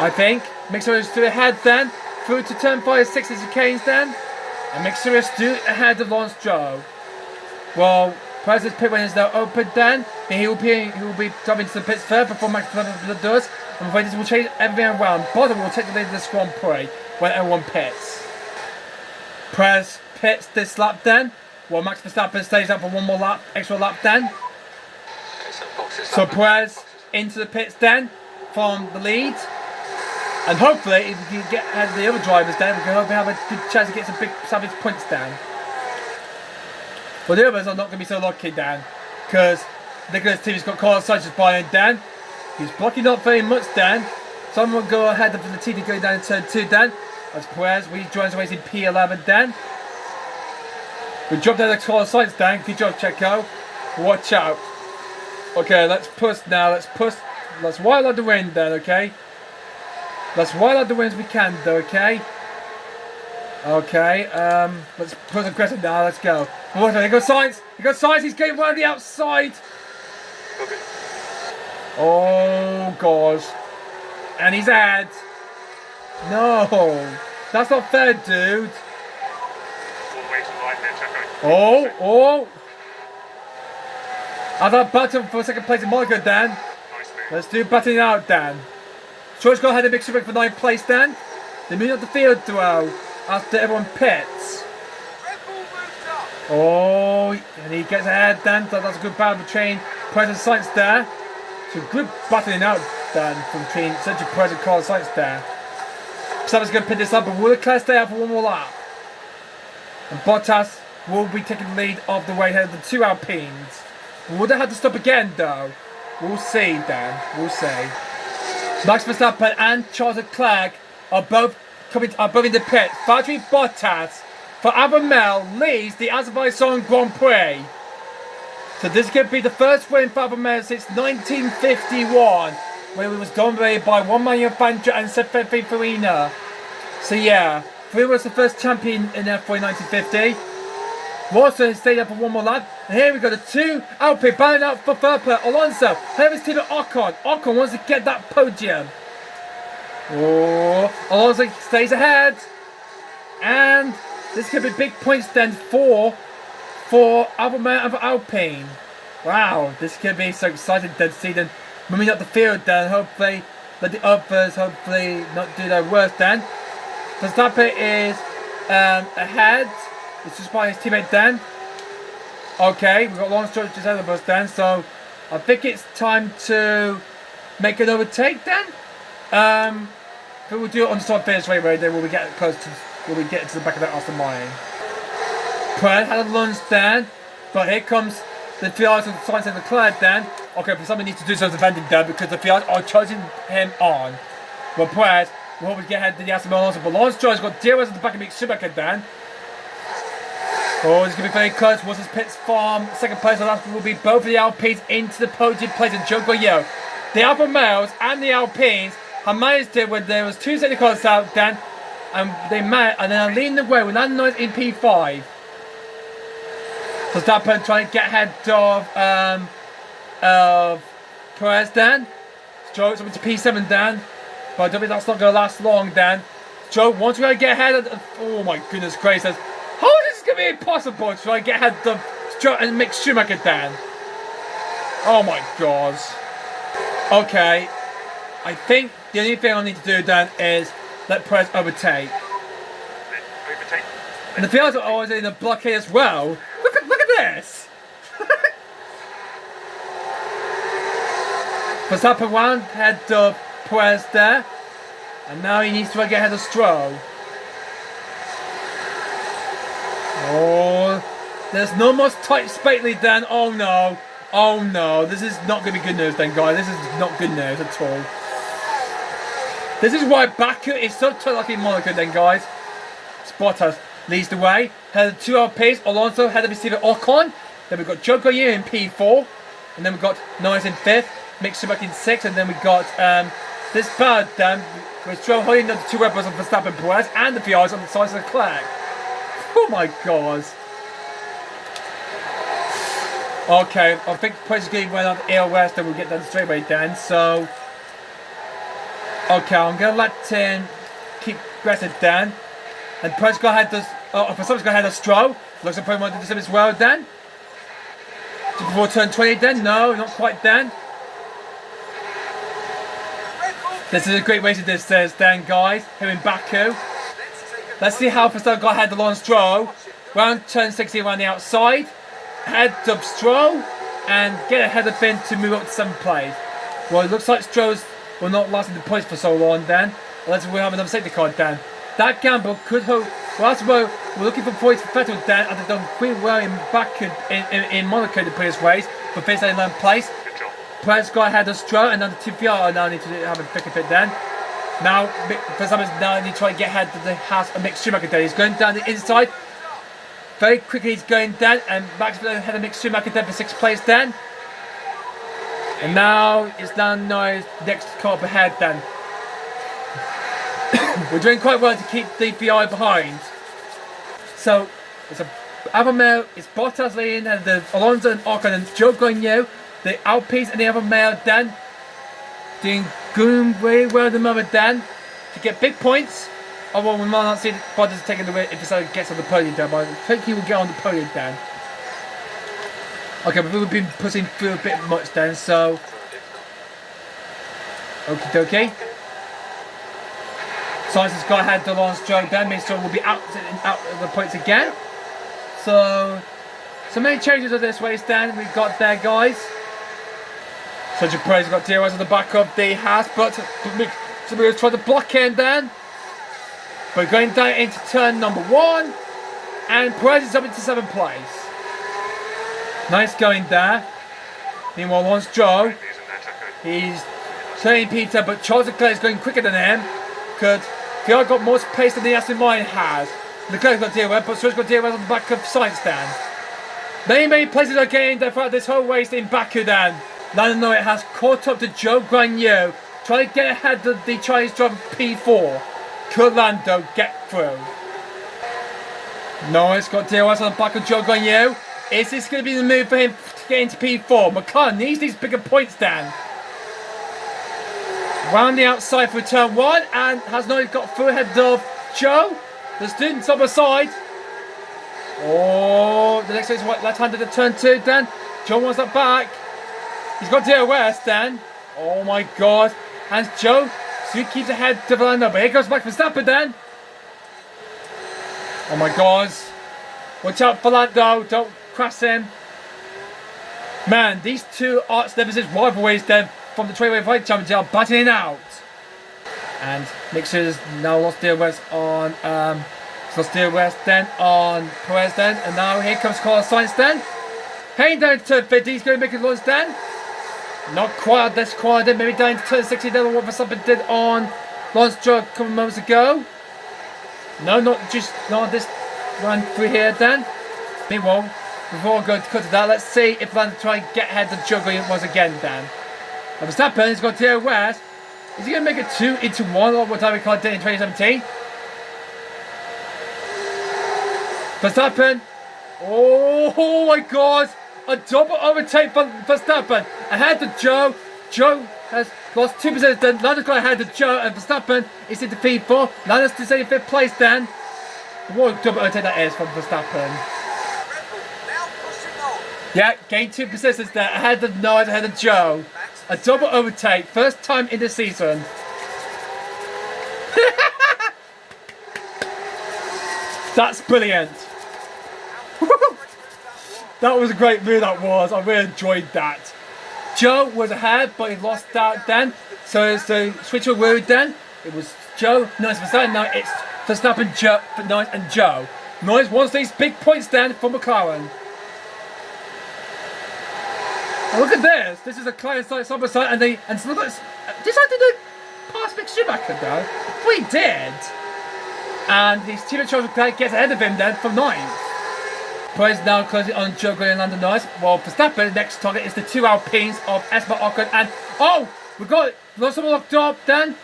I think. Mick Schumacher is still ahead then. Through to turn 5, 6 is the Canes then. And Mick Schumacher is still ahead of Lance Stroll. Well, Perez's pit lane is now open then. And he will be driving to the pits first before Max Verstappen does. I'm afraid this will change everything around. Bottom will take the lead of this Grand Prix when everyone pits. Perez pits this lap then. While Max Verstappen stays up for one more lap, extra lap then. So Perez into the pits then from the lead. And hopefully, if we can get ahead of the other drivers then, we can hopefully have a good chance to get some big savage points down. But the others are not going to be so lucky, Dan, because Nicholas' team has got Carlos Sainz buying Dan. He's blocking up very much, Dan. Someone will go ahead of the team going down in turn 2, Dan. As Perez, we joins the race in P11, Dan. We dropped down to Carlos Sainz, Dan. Good job, Checo. Watch out. Okay, let's push now. Let's push. Let's wild out the wind, Dan, okay? Let's wild out the wind as we can, though, okay? Okay, let's push aggressive now. Let's go. Oh, there goes Sainz. There goes Sainz. He's getting around the outside. Okay. Oh, God. And he's ahead. No. That's not fair, dude. All the way to the line there, Checo. Oh. As our battle for second place in Monaco, Dan. Let's do battling out, Dan. Stroll's got ahead of Mick Schumacher for 9th place, Dan. They move up the field though after everyone pits. Oh, and he gets ahead, Dan. That's a good battle between Perez and Sainz there. So good battling out, Dan, from between Sergio Perez and Carlos Sainz there. Verstappen's going to pin this up, but will Leclerc stay out for one more lap? And Bottas will be taking the lead of the way ahead of the 2 Alpines. Would they have to stop again, though? We'll see, Dan. We'll see. Max Verstappen and Charles Leclerc are both in the pit. Valtteri Bottas for Alfa Romeo leads the Azerbaijan Grand Prix. So this could be the first win for Alfa Romeo since 1951, when it was dominated by Juan Manuel Fangio and Sebastian Farina. So yeah, Farina was the first champion in F1 in 1950. Watson stayed up for one more lap. And here we go, the 2 Alpine battling out for third place. Alonso, here is team Ocon. Ocon wants to get that podium. Oh, Alonso stays ahead. And this could be big points then for Alfa Romeo and for Alpine. Wow, this could be so exciting then to see them moving up the field then. Hopefully, let the others not do their worst then. Verstappen is ahead. It's just by his teammate Dan. Okay, we've got Lawrence Stroll just ahead of us then, so I think it's time to make an overtake then. But we'll do it on the start finish right then when we get close to the back of that Aston Martin. Perez had a lunge then, but here comes the Fiat and Sainz and Leclerc then. Okay, but somebody needs to do some defending then because the Fiat are charging him on. Well, Perez will hopefully get ahead to the Aston Martin, but Lawrence Stroll has got DRS at the back of Mick Schumacher then. Oh, this is going to be very close. What's his pits farm? Second place on that will be both of the Alpines into the podium place in Joe Goyo. The Alfa Romeos and the Alpines have managed it when there was 2 safety cars out then, and they met and then are leading the way with Lando Norris in P5. So Verstappen trying to get ahead of Perez then. Stroll up to P7 then, but I don't think that's not going to last long then. Stroll wants to get ahead of, oh my goodness gracious. How is this going to be impossible to try and get ahead of Stroll and Mick Schumacher then? Oh my god. Okay, I think the only thing I need to do then is let Perez overtake. And the fields are always in the blockade as well. Look at this. Verstappen one ahead of Perez there, and now he needs to get ahead of Stroll. Oh, there's no more tight space lead then. Oh no. Oh no. This is not going to be good news then, guys. This is not good news at all. This is why Baku is so tight like in Monaco then, guys. Bottas leads the way. Head of 2 Alpines. Alonso head of receiver Ocon. Then we've got Joe Goyer in P4. And then we've got Norris in 5th. Mick Schumacher in 6th. And then we've got this bird then. With Stroll holding the 2 weapons on Verstappen Perez. And the Fiat on the sides of Leclerc. Oh my god. Okay, I think Perez is going to run out the AOS, then we'll get that straight away then. So, okay, I'm going to let him keep aggressive then. And Perez go ahead does. Oh, for someone's go ahead of Stroll. Looks like Perez wanted to do this as well then. Just before turn 20 then. No, not quite then. This is a great way to do this then, guys. Here in Baku. Let's see how Verstappen got ahead of Lawrence Stroll. Round turn 60 around the outside. Head of Stroll and get ahead of him to move up to 7th place. Well, it looks like Stroll's will not last in the points for so long then. Unless we have another safety car then. That gamble could hope. Well, that's why we're looking for points for Vettel then. And they've done pretty well in Baku, in Monaco the previous race. But finished in 9th place. Perez got ahead of Stroll and now the 2 PR now need to have a thicker fit then. Now, Verstappen now need to try and get ahead of the house of Mick Schumacher then. He's going down the inside. Very quickly he's going down and Max ahead of Mick Schumacher then for 6th place then. And now it's down Norris next car up ahead then. We're doing quite well to keep the VI behind. So it's a Alfa Romeo, it's Bottas leading and the Alonso and Ocon and Joe Goyer, the Alpines and the Alfa Romeo then doing very well at the moment then to get big points. Oh, well, we might not see Bottas taking the win if he gets on the podium then, but I think he will get on the podium then. Okay, but we've been pushing through a bit much then, so... Okie dokie. Sainz has got ahead of Lance Stroll then, means Stroll will be out of the points again. So many changes of this race then we've got there, guys. Such a praise, we've got DRS on the back of the Haas, but so we're going to try to block in then. We're going down into turn number 1, and Perez is up into 7th place. Nice going there. Meanwhile, Lance Stroll, he's turning Peter, but Charles Leclerc is going quicker than him. Good. Fiat got more pace than the Aston Martin has. Leclerc's got DRS, but Stroll's got DRS on the back of Sainz then. Many places are getting there throughout this whole race in Baku then. Lando Norris has caught up to Zhou Guanyu, trying to get ahead of the Chinese driver P4. Could Lando get through? Norris got DRS on the back of Zhou Guanyu. Is this going to be the move for him to get into P4? McLaren needs these bigger points then. Round the outside for turn 1, and has not got through ahead of Zhou. The students on the side. Oh, the next race is left-handed at turn 2 then. Zhou wants that back. He's got DRS then. Oh my god. And Zhou still keeps ahead to Lando, but here goes Max Verstappen then. Oh my god. Watch out for Lando, don't crash him. Man, these two arch nemesis rivalries then from the 20-way fight championship are battling out. And Mixer's now lost DRS on then on Perez then, and now here comes Carlos Sainz then. Heading down to turn 50, he's going to make his launch then. Not quite this quite, maybe down to turn 60 then, what Verstappen did on Lance Stroll a couple of moments ago. No, not this run through here then. Meanwhile, before I go to cut to that, let's see if Lando try and get ahead of Zhou once again then. And Verstappen has got DRS. Is he going to make it 2 into 1 like what David Ricciardo did in 2017? Verstappen. Oh my god. A double overtake for Verstappen. Ahead of Zhou. Zhou has lost 2% then. Lando's got ahead of Zhou, and Verstappen is in defeat 4. Lando's to say 5th place then. What a double overtake that is from Verstappen. Yeah, gained 2 positions there. Ahead of Norris, ahead of Zhou. A double overtake. First time in the season. That's brilliant. That was a great move, that was. I really enjoyed that. Zhou was ahead, but he lost out then. So it's the switch of word then. It was Zhou, Norris, Verstappen. Now it's Verstappen, Zhou, Norris and Zhou. Norris wants these big points then for McLaren. Oh, look at this. This is a client side, side by side, and so look at this. This I did pass Mick Schumacher though. We did. And his teammate Charles Leclerc gets ahead of him then from 9th. Perez now closing on Zhou and Lando Norris. While Verstappen, next target is the 2 Alpines of Esteban Ocon, and oh, we got it. Lost someone locked up then.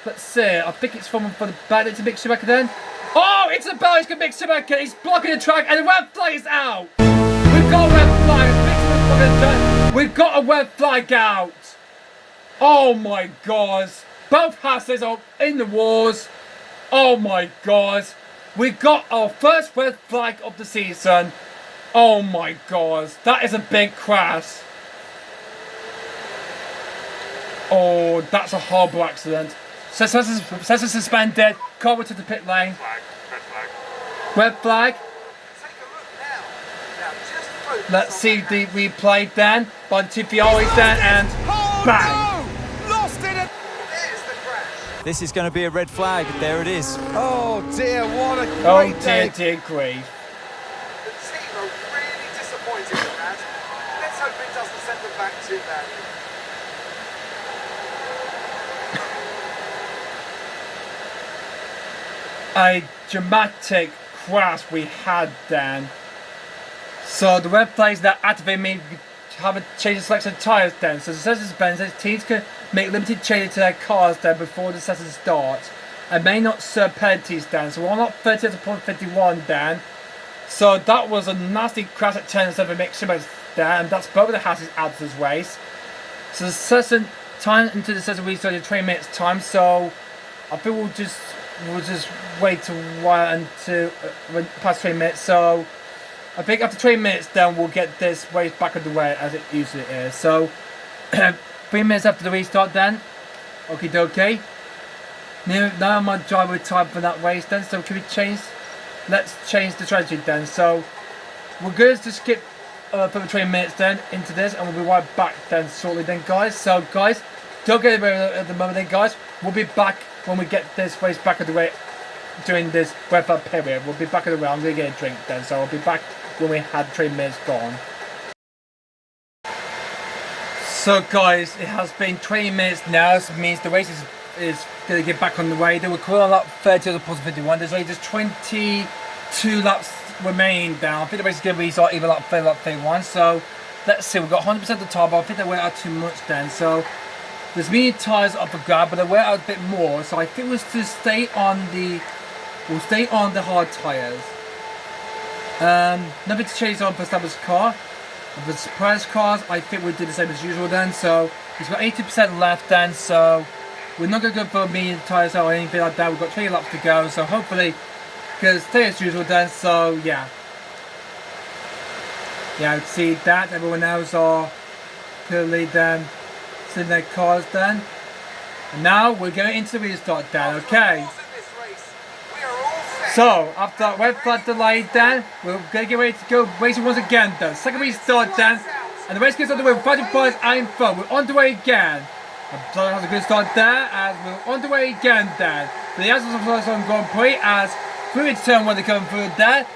Let's see. I think it's for the bad into Mick Schumacher then. Oh, it's a bad. It's going to Mick Schumacher. He's blocking the track, and the red flag is out. We've got a red flag. We've got a red flag out. Oh my god. Both Hasses are in the wars. Oh my god. We got our first red flag of the season. Oh my god. That is a big crash. Oh, that's a horrible accident. Sessa suspended. Car to the pit lane. Red flag. Let's see the replay then by the 2 Fialis then, and bang! This is going to be a red flag. There it is. Oh dear, what a great dear grief. The team are really disappointed in that. Let's hope it doesn't send them back too badly. A dramatic crash we had then. So the red flags that activate me have a change of selection of tyres then. So the suspense says teams can make limited changes to their cars then before the session starts, and may not serve penalties then. So we're not 30 to point 51 then. So that was a nasty crash at turn 7 Mick Schumacher there, and that's both of the houses out of this race. So the session time into the session we started 20 minutes time. So I think we'll just wait a while until past 20 minutes. So I think after 20 minutes then we'll get this race back underway as it usually is. So 3 minutes after the restart then. Okie dokie. Now I'm on driver time for that race then, so can we change? Let's change the strategy then. So we're going to skip for the 20 minutes then into this, and we'll be right back then shortly then, guys. So guys, don't get away at the moment then, guys. We'll be back when we get this race back underway during this red flag period. We'll be back underway. I'm going to get a drink then, so I'll be back when we had 20 minutes gone. So guys, it has been 20 minutes now, so it means the race is going to get back on the way. They were calling on lap 30 of the plus 51. There's only just 22 laps remaining down. I think the race is going to restart either lap 30 or lap 31. So let's see, we've got 100% of the tyre, but I think they went out too much then. So there's many tyres up for grab, but they wear out a bit more. So I think we'll just stay on the hard tyres. Nothing to change on Verstappen's car. The surprise cars, I think we'll do the same as usual then. So he's got 80% left then, so we're not going to go for medium tyres or anything like that. We've got 20 laps to go, so hopefully, because stay as usual then, so yeah. Yeah, see that, everyone else are clearly then sitting their cars then. And now we're going into the restart then, okay. So, after that red flag delay then, we're going to get ready to go racing once again then. Second restart then, and the race gets underway with 5 points and front. We're on the way again. So has a good start there, as we're on the way again then. For the Azerbaijan Grand Prix, as through into turn 1 they come through there.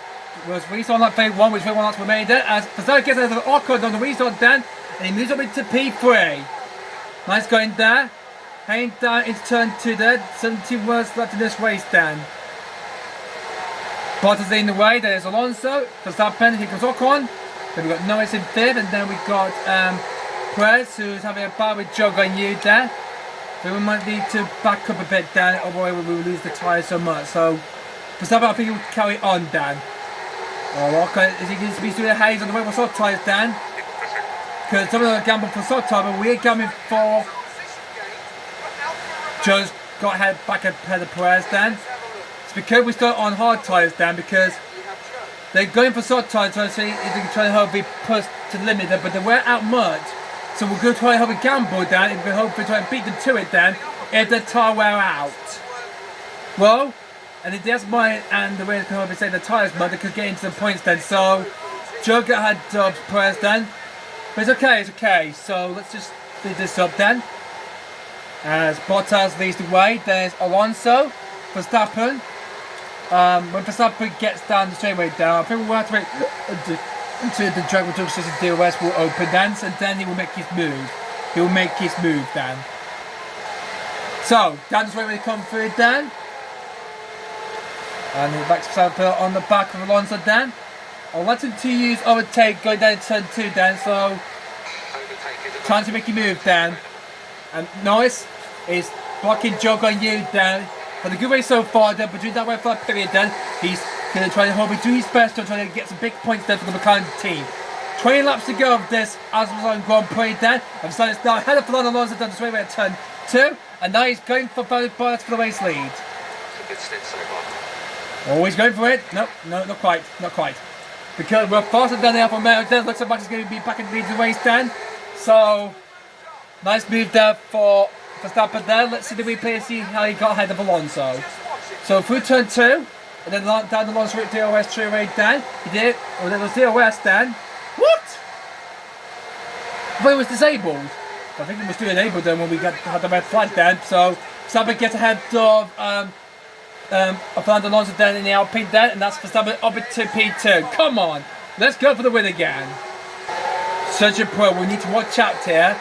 Was restart on lap 1, which 1 laps remaining there, as Verstappen gets out of the awkward on the restart then, and he moves up into P3. Nice going there. Heading down into turn 2 there, 17 words left in this race then. Bottas in the way, there's Alonso, Verstappen, here comes Ocon, then we've got Norris in 5th, and then we've got Perez, who's having a battle with Joe on you there. So we might need to back up a bit then, otherwise we will lose the tyres so much. So Verstappen, I think he'll carry on then. Oh, Ocon, is he going to be doing a haze on the way for soft tyres then? Because some of them are gambling for soft tyres, but we're gambling for... Joe's got back ahead of Perez then. It's because we start on hard tyres then, because they're going for soft tyres, so they can try to hopefully push to the limit there, but they wear out much. So we're going to try and have a gamble then, and we're hoping to try and beat them to it then, if the tyre wear out. Well, and if that's mine, and the way can hopefully say the tyres mud, they could get into the points then. So Joe got ahead of Perez then, but it's okay. So let's just do this up then. As Bottas leads the way, there's Alonso, Verstappen. When Verstappen gets down the straightaway down, I think we'll have to wait until the drag reduction DRS will open then, and then he will make his move. He will make his move then. So, down the straightaway come through then. And the back to Verstappen on the back of Alonso then. I want him to use overtake going down to turn 2 then, so trying to make a move then. And Norris is blocking Joe on you then. For the good race so far then, but during that red flag period then, he's going to try to hopefully do his best to try to get some big points there for the McLaren team. 20 laps to go of this Azerbaijan Grand Prix then. And so it's now ahead of Fernando Alonso down the straightaway at turn 2. And now he's going for Bottas for the race lead. Always going for it. No, not quite. Because we're faster than the Alfa Romeo then. Looks like Max is going to be back in the lead of the race then. So, nice move there for Verstappen there. Let's see the replay and see how he got ahead of Alonso. So through turn 2, and then down the Alonso route DRS straight away then. He did. Oh, then it was DRS then. What? I thought it was disabled. I think it was still enabled then when we had the red flag then. So Verstappen gets ahead of Fernando Alonso then in the Alpine then, and that's Verstappen up into P2. Come on, let's go for the win again. Sergio Pro, we need to watch out here.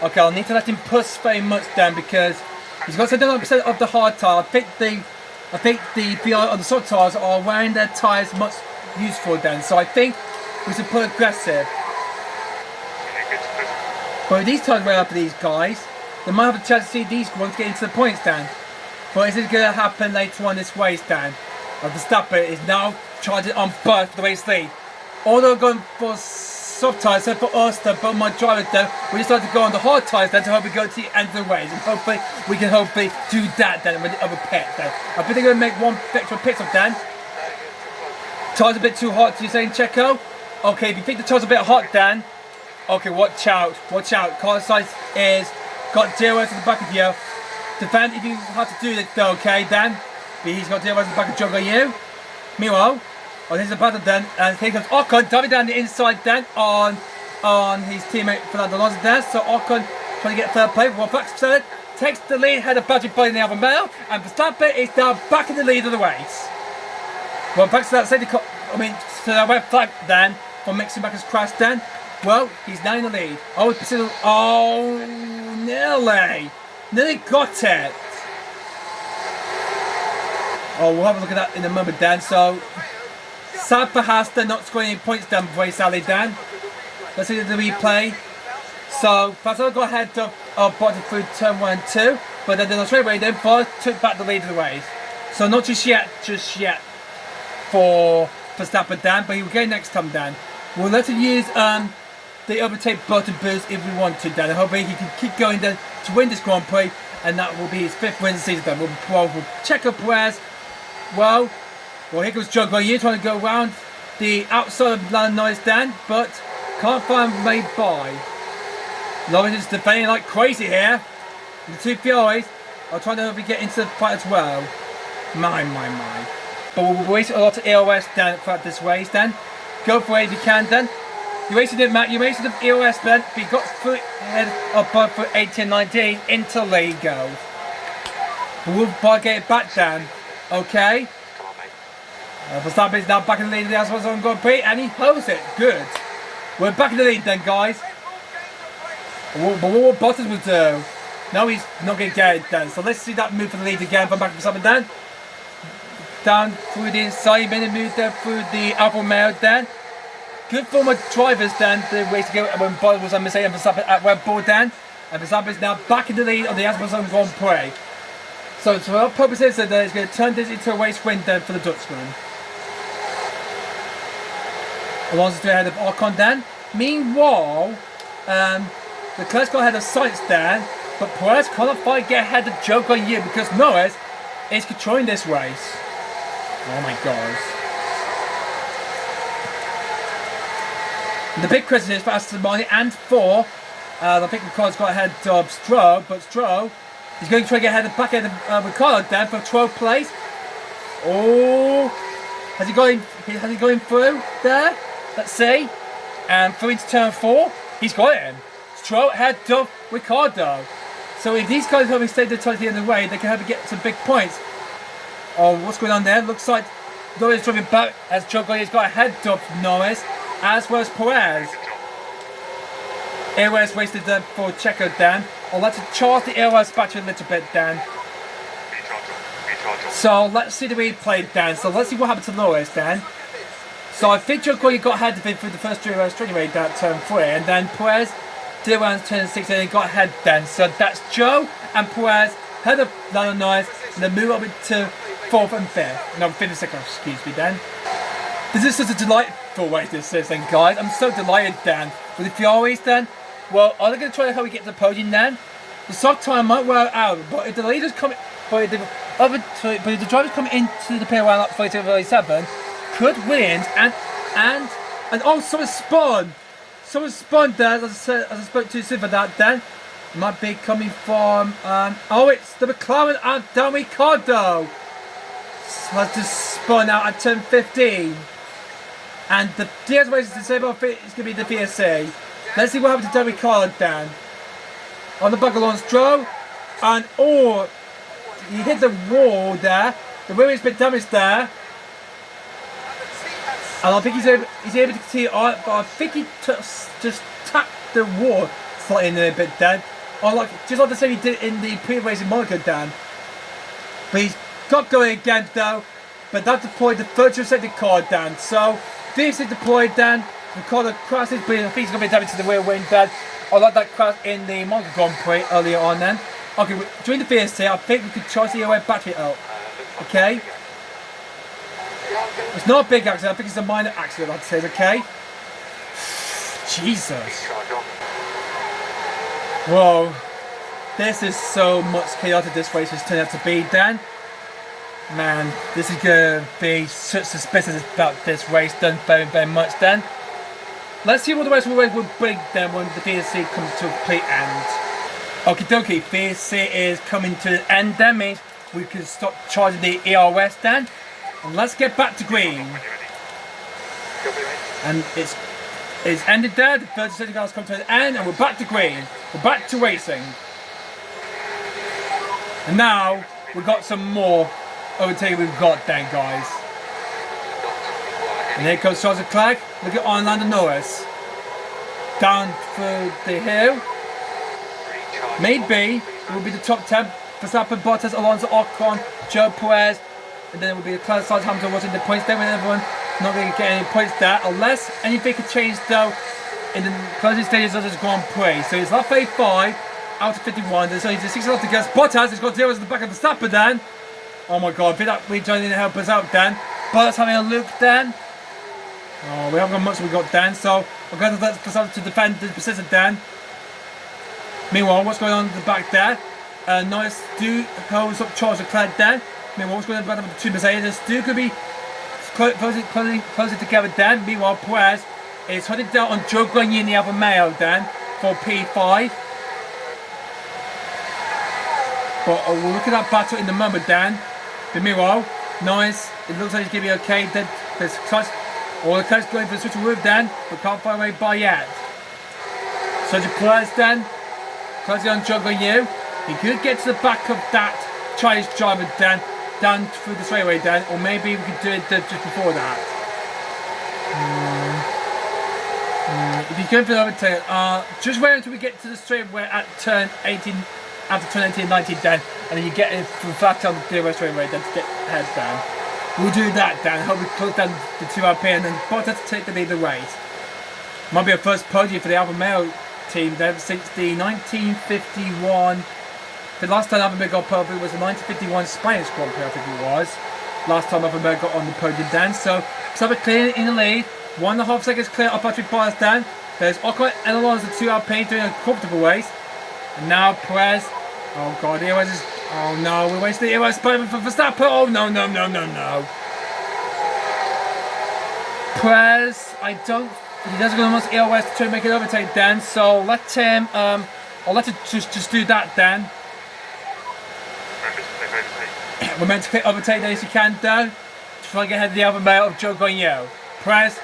Okay, I'll need to let him push very much then, because he's got 79% of the hard tyre. I think the VI on the soft tyres are wearing their tyres much useful then. So I think we should put aggressive. But if these tyres wear out for these guys, they might have a chance to see these ones get into the points then. But is it going to happen later on this race then? Verstappen is now charging on both for the race lead. Although going for soft tyres, so for us, but my driver though, we decided to go on the hard tyres then to hope we go to the end of the race, and hopefully we can do that then with the other pit then. I think they're going to make one extra pit stop then. Tyre's a bit too hot, you're saying, Checo? Okay, if you think the tyre's a bit hot, Dan, okay, watch out, watch out. Carlos Sainz is got DRS at the back of you. Defend if you have to do it, though, okay, Dan? But he's got DRS at the back of Jogo you. Meanwhile, here's the battle then, and here comes Ocon diving down the inside then on his teammate Fernando Alonso there. So Ocon trying to get third place. Well, Verstappen takes the lead, head of Badger by the Alfa Romeo, and Verstappen is now back in the lead of the race. Well, thanks to that safety car, to that red flag then for mixing back his crash then. Well, he's now in the lead. Nearly got it. Oh, we'll have a look at that in a moment, Dan. So, sad for Hasta not scoring any points down very sadly, Dan. Let's see the replay. So, Fazio got ahead of Bottas through turn 1 and 2, but then the straight away, then Bottas took back the lead of the race. So, not just yet for Verstappen, Dan, but he will get next time, Dan. We'll let him use the overtake button boost if we want to, Dan. Hopefully, he can keep going then to win this Grand Prix, and that will be his 5th win of the season, Dan. We'll check up Perez. Well, here comes Jogo you trying to go around the outside of Lando Norris, Dan, but can't find made by. Norris is defending like crazy here. The two Fiores are trying to get into the fight as well. My. But we'll waste a lot of EOS, Dan, throughout this race, Dan. Go for it if you can, Dan. You wasted it, Matt. You wasted the EOS, Dan, but you got through head above for 18, 19 into Lego. We'll get it back, Dan. Okay. Verstappen is now back in the lead of the Azerbaijan Grand Prix, and he holds it. Good. We're back in the lead then, guys. But what will Bottas will do? No, he's not going to get it then. So let's see that move for the lead again from back to Verstappen then. Down through the inside, made a move there through the Alfa Romeo then. Good for my drivers then, the race to go when Bottas was on Mercedes and Verstappen at Red Bull then. And Verstappen is now back in the lead of the Azerbaijan Grand Prix. So for our purposes, that it's going to turn this into a race win then for the Dutchman. Alonso's to ahead of Ocon then. Meanwhile, Leclerc's got ahead of Sainz then, but Perez can't quite get ahead of Jogo you because Norris is controlling this race. Oh my God. The big question is for Aston Martin and for, I think Ricardo's got ahead of Stroll, but Stroll is going to try to get back ahead of Ricardo then for 12th place. Oh, has he going through there? Let's see. And through into turn 4, he's got him. Stroll ahead of Ricardo. So if these guys have stayed the end of the way, they can have to get some big points. Oh, what's going on there? Looks like Norris driving back as Jogo has got ahead of Norris, as well as Perez. EOS wasted for Checo, Dan. I'd like to charge the EOS battery a little bit, Dan. So let's see the replay, Dan. So let's see what happened to Norris, Dan. So I think Jogo got ahead of him through the first 2 rounds straight away, that turn 3, and then Perez did rounds turn 6 and he got ahead then. So that's Joe and Perez head of Lando Norris, and then move up to 4th and 5th. No, 5th and 2nd, excuse me, Dan. This is such a delightful race, this is, then, guys. I'm so delighted, Dan. With the Fiores, then, well, are they going to try how we get to the podium, then? The soft time might wear out, but if the leaders come, but if the drivers come into the pit around up 42, 37, could Williams and oh, someone spun, Dan, as I spoke too soon for that, Dan. Might be coming from, oh, it's the McLaren and Dan Ricciardo. Has just spun out at turn 15. And the DS race is disabled, it's going to be the VSA. Let's see what happens to Dan Ricciardo, Dan. On the buckle on Stroll. And, oh, he hit the wall there. The wheel is a bit damaged there. And I think he's able to continue on, but I think he just tapped the wall slightly in a bit, Dan. Just like the same he did in the pre-race in Monaco, Dan. But he's got going again, though. But that deployed the virtual safety car, Dan. So, this is deployed, Dan. Ricardo crashes, but I think he's going to be damaged to the rear wing, Dan. I like that crash in the Monaco Grand Prix earlier on, then. Okay, during the VST, I think we could charge the EOS battery out. Okay? It's not a big accident, I think it's a minor accident, I'd say, okay? Jesus. Whoa. This is so much chaotic this race has turned out to be, Dan. Man, this is going to be such suspicious about this race done very, very much then. Let's see what the rest of the race will bring then when the VSC comes to a complete end. Okie dokie, VSC is coming to an end then, means we can stop charging the ERS then. And let's get back to green. And it's ended there, the 30 second cars come to an end and we're back to green. We're back to racing. And now we've got some more overtaking we've got then, guys. And here goes Charles Leclerc. Look at Orlando Norris. Down through the hill. Maybe it will be the top 10. Verstappen, Bottas, Alonso, Ocon, Joe Perez. And then it will be the Clarence Sainz Hamilton watching the points there with everyone. Not going to get any points there. Unless anything could change though in the closing stages of this Grand Prix. So it's lap 35 out of 51. There's only 6 left to go. Bottas has got 0 at the back of Verstappen then. Oh my god, I think that really help us out then. Bottas having a look then. Oh, we haven't got much we got then, so we're going to let Verstappen to defend the position then. Meanwhile, what's going on in the back there? Nice Stu holds up Charles Leclerc there. Meanwhile, what's going on with the two Mercedes? Stu could be closing together then. Meanwhile, Perez is hunting down on Joe Grenier in the Alfa Romeo then for P5. But we'll look at that battle in the moment then. But meanwhile, nice. It looks like it's going to be okay. Then there's clutch. Or the clutch going for the switch move then. We can't find a way by yet. Sergio Perez then. Closing on Joe Grenier. He could get to the back of that Chinese driver then. Down through the straightaway then. Or maybe we could do it just before that. If you're going for the overtake, just wait until we get to the straightaway at turn 18. After turn 18 and 19 then, and then you get it from flat on the DRS straightaway then to get head down. We'll do that then. Hope we close down the 2RP and then Bottas to take the lead of the race. Might be a first podium for the Alfa Romeo team then since the 1951. The last time Alfa Romeo got podium was the 1951 Spanish Grand Prix, I think it was. Last time Alfa Romeo got on the podium then. So Verstappen clear in the lead. 1.5 seconds clear of battery bars down. There's Ocon and Alonso 2RP doing a comfortable race. And now Perez. Oh god, the ERS is. Oh no, we're wasting the ERS for Verstappen. Oh no. Perez, he doesn't go much ERS to try and make it overtake then, so let him, I'll let him just do that then. We're meant to click overtake then if you can though. Try to get ahead of the other male of Joe Grenier. Perez,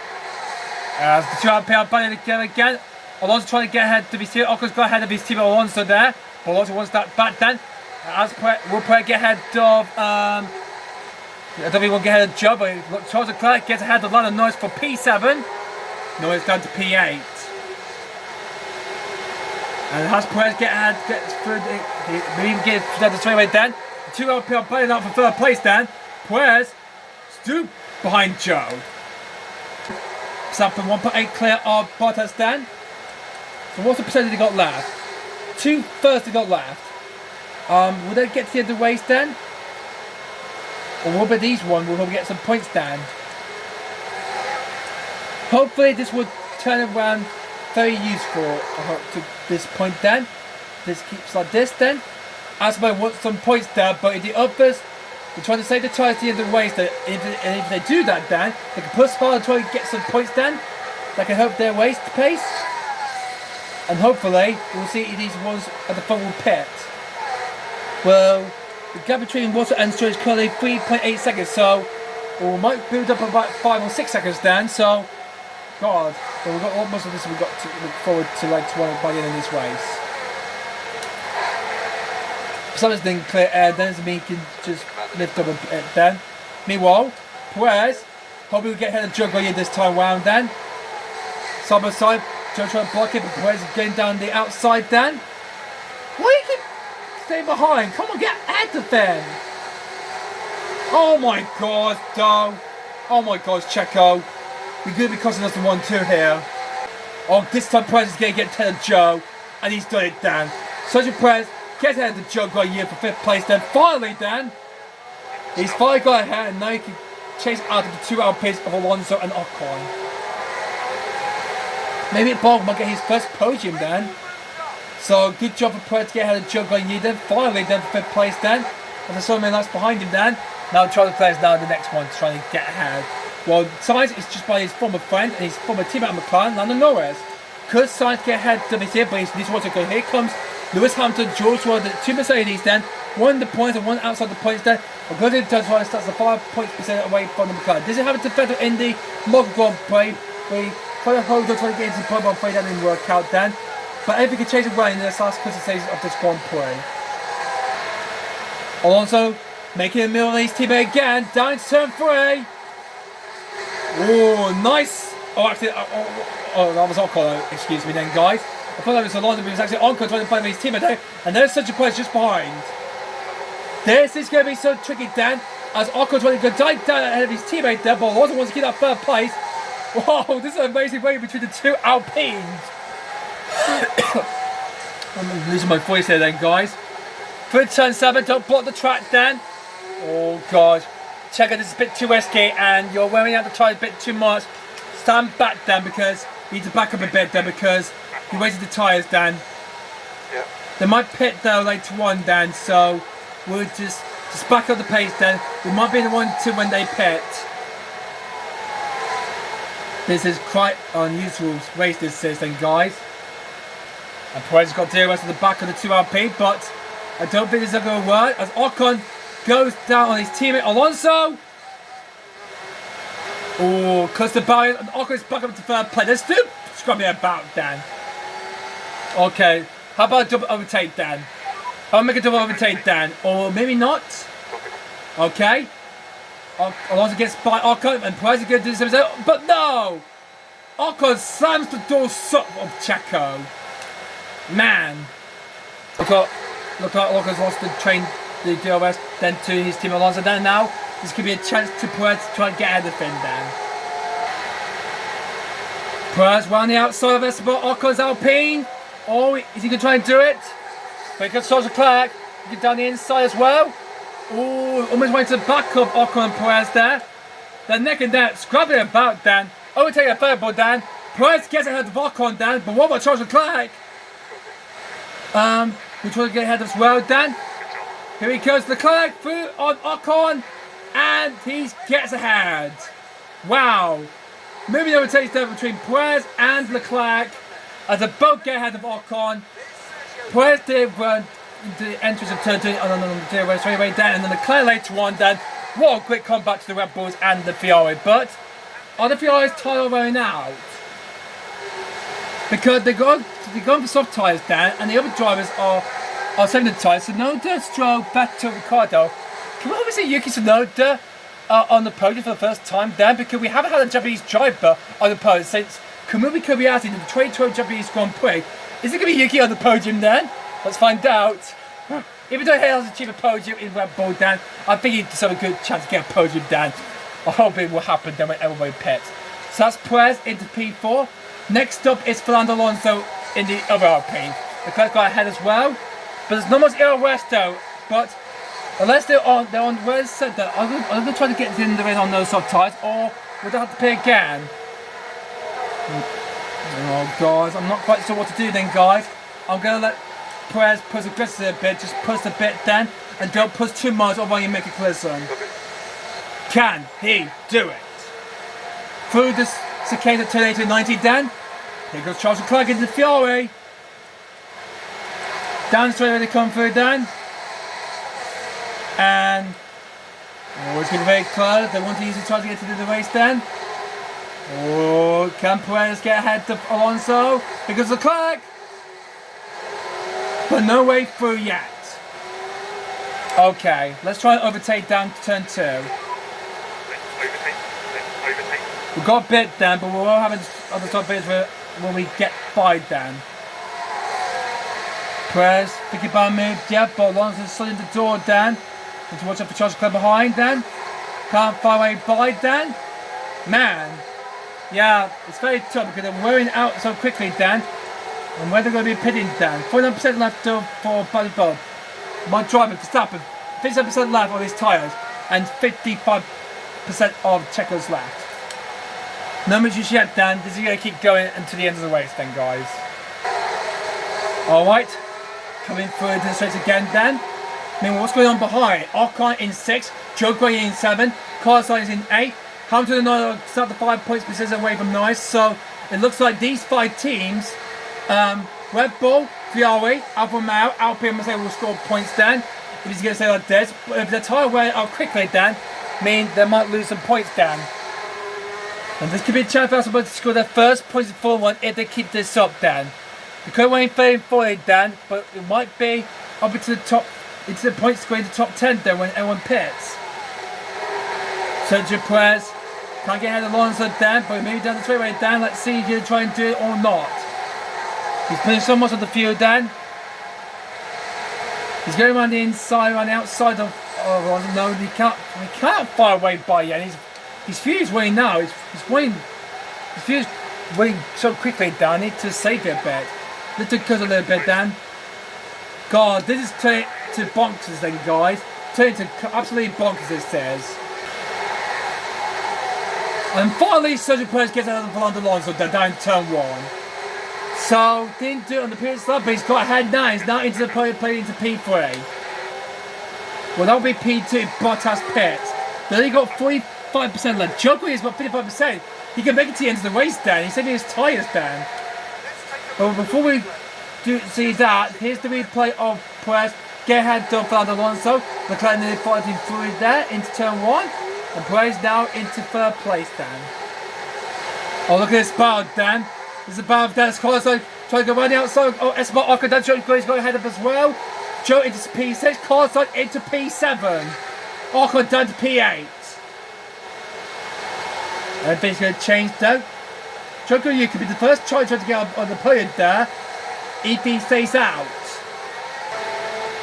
as the 2RP are bunning together again. Alonso trying to get ahead of his team. Ocon's got ahead of his team Alonso there. But Alonso wants that back then. Will Perez get ahead of I don't think he will get ahead of Joe, but Charles Leclerc gets ahead of Lando Norris for P7. Norris down to P8. And has Perez get ahead, gets through maybe even get down the straightaway then. The 2RP are playing out for third place then. Perez stood behind Joe. Verstappen 1.8 clear of Bottas then. So what's the percentage they got left? 2/3 they got left. Will they get to the end of the race then? Or will be these one? Will we get some points down? Hopefully this will turn around very useful to this point then. This keeps like this then. Azerbaijan wants some points there, but if the others they're trying to save the tires at the end of the race, that if they do that then, they can push hard and try to get some points then. That can help their race pace. And hopefully, we'll see these ones at the front will pit. Well, the gap between Water and Stroll is currently 3.8 seconds, so we might build up about 5 or 6 seconds then, so God, well, we've got almost of this we've got to look forward to by the end of this race. Someone's didn't clear air then, so we can just lift up a bit then. Meanwhile, Perez, hoping we get ahead of Joe Grenier this time round then. Side by side. Joe trying to block it, but Perez is getting down the outside then. Why do you keep staying behind? Come on, get ahead of them. Oh my god, though. Oh my god, Checo. We're going to be costing us the 1-2 here. Oh, this time Perez is going to get ahead of Joe, and he's done it then. Sergio Perez gets ahead of Joe Grenier for 5th place then. Finally then, he's finally got ahead, and now he can chase out of the 2-hour pace of Alonso and Ocon. Maybe Bob might get his first podium then. So good job for Perez to get ahead of Joe Grenier then. Finally then for 5th place then. And there's so many laps behind him then. Now Charles Leclerc is now the next one trying to get ahead. Well, Sainz is just by his former friend and his former teammate at McLaren, Lando Norris. Could Sainz get ahead of his here, but he needs to go. Here comes Lewis Hamilton, George Russell, the two Mercedes then. One the points and one outside the points then. Because does well, starts the 5 points percent away from the McLaren. This is Hamilton fed in the Monaco Grand Prix. We kind of hope to try to get into the pole, but I'm afraid that didn't work out then. But if we can change it well in this last couple of stages of this Grand Prix. Alonso making a middle of his teammate again, down to turn 3. Oh, nice. Oh, actually, that was Ocon, excuse me then, guys. I thought that was Alonso, but it was actually Ocon trying to find his teammate there. And there's such a place just behind. This is going to be so tricky, Dan, as Ocon trying to go down ahead of his teammate there, but Alonso wants to get that third place. Whoa, this is an amazing way between the two Alpines. I'm losing my voice here then, guys. Through turn 7, don't block the track, Dan. Oh, God. Check out, this is a bit too risky, and you're wearing out the tyre a bit too much. Stand back, Dan, because you need to back up a bit, Dan, because you wasted the tyres, Dan. Yeah. They might pit, though, later on, Dan, so we'll just back up the pace, Dan. We might be the one to when they pit. This is quite unusual race, this is, then, guys. And Perez has got to deal with the back of the 2LP, but I don't think this is going to work, as Ocon goes down on his teammate Alonso. Oh, cuts the barrier, and Ocon is back up to third place. Let's do scrubbing about, Dan. Okay, how about a double overtake, Dan? I'll make a double overtake, Dan, or maybe not. Okay. Alonso gets by Ocon, and Perez is going to do this, but no! Ocon slams the door shut of Checo. Man. Look like Ocon wants to train the DRS, then to his team Alonso. Then now, this could be a chance to Perez to try and get ahead of him then. Perez well on the outside of Esteban Ocon's Alpine. Oh, is he going to try and do it? But he can Charles Leclerc. Get down the inside as well. Oh, almost went to the back of Ocon and Perez there. They're neck and neck, scrubbing about, Dan. Overtake a third ball, Dan. Perez gets ahead of Ocon, Dan. But what about Charles Leclerc? We try to get ahead as well, Dan. Here he goes, Leclerc through on Ocon, and he gets ahead. Wow. Moving overtakes there between Perez and Leclerc as they both get ahead of Ocon. Perez did run into the entrance of turn 2 on the DRS straight away down, and then Leclerc later on, Dan. What a quick comeback to the Red Bulls and the Ferrari. But are the Ferraris tyre wearing out? Because they're going for soft tyres, Dan, and the other drivers are saving the tyres. Tsunoda, Stroll, Vettel, Ricciardo. Can we always see Yuki Tsunoda on the podium for the first time, Dan? Because we haven't had a Japanese driver on the podium since Kamui Kobayashi in the 2012 Japanese Grand Prix. Is it going to be Yuki on the podium, Dan? Let's find out. Even though he has achieved a podium in Red Bull, Dan, I think he deserves a good chance to get a podium, Dan. I hope it will happen then when everybody pits. So that's Perez into P4. Next up is Fernando Alonso in the other Alpine. Leclerc got ahead as well. But there's not much air west though. But unless they're on where said that, I'm going to try to get in the race on those soft tyres, or would I have to pay again? Oh guys, I'm not quite sure what to do then, guys. I'm going to let Perez push aggressive a bit, just push a bit then, and don't push too much or while you make a collision. Can he do it? Through this chicane at turn 8 to 90, Dan. Here goes Charles Leclerc into the Ferrari. Down straight away they come through, Dan. And it's getting very close. They want to use the try to get to the race, Dan. Oh, can Perez get ahead of Alonso? Here goes Leclerc. But no way through yet. Okay, let's try and overtake down to turn 2. We've got a bit, Dan, but we're all having other top bits when we get by, Dan. Perez, pick it by move, yeah, but Alonso's sliding the door, Dan. Need to watch out for Charles Leclerc behind, Dan. Can't find a way by, Dan. Man, yeah, it's very tough because they're wearing out so quickly, Dan. And where they're going to be pitting, Dan. 49% left for Buddy Bob. My driver, Verstappen, 57% left on his tyres, and 55% of Checo's left. No much yet, Dan. This is going to keep going until the end of the race, then, guys. Alright. Coming through into the straight again, Dan. Meanwhile, what's going on behind? Ocon in 6, Joe Gray in 7, Carlos Sainz in 8, Hamilton and Norris start the 5 points position away from Norris. So it looks like these 5 teams, Red Bull, Ferrari, Alfa Romeo, Alpine, Mercedes will score points then. If he's going to say like this, but if the tyre wear out quickly then, mean they might lose some points then. And this could be a chance for Aston Martin to score their first points in Formula 1 if they keep this up then. They could win 40 then, but it might be up into the top, into the points scoring the top 10 then when everyone pits. Sergio Perez can't get ahead of Alonso then, but maybe down the straightaway then. Let's see if he's going to try and do it or not. He's putting so much on the field then. He's going around the inside, around the outside of Alonso. No, he can't fire away by yet. His fuse winning now. He's winning. His fuse winning so quickly down. Need to save it a bit. Let's cut a little bit then. God, this is turning to bonkers then, guys. Turning to absolutely bonkers, this is. And finally, Sergio Perez gets out of Fernando Alonso down turn 1. So, didn't do it on the previous lap, but he's got ahead now. He's now into the play into P3. Well, that'll be P2, Bottas pits. They only got 45% left. Jokovic has got 55%. He can make it to the end of the race down. He's saving his tyres down. But before we see that, here's the replay of Perez. Get ahead of Fernando Alonso. Leclerc nearly fighting through there into turn 1. And Perez now into 3rd place, Dan. Oh, look at this battle, Dan. This is a battle of Dan's Carlos trying to go around the outside. Oh, Esteban Ocon, Dan Joe's got ahead of as well. Joe into P6, Carlos into P7. Ocon down to P8. Everything's going to change though. Joe you could be the first try to get on the podium there if he stays out.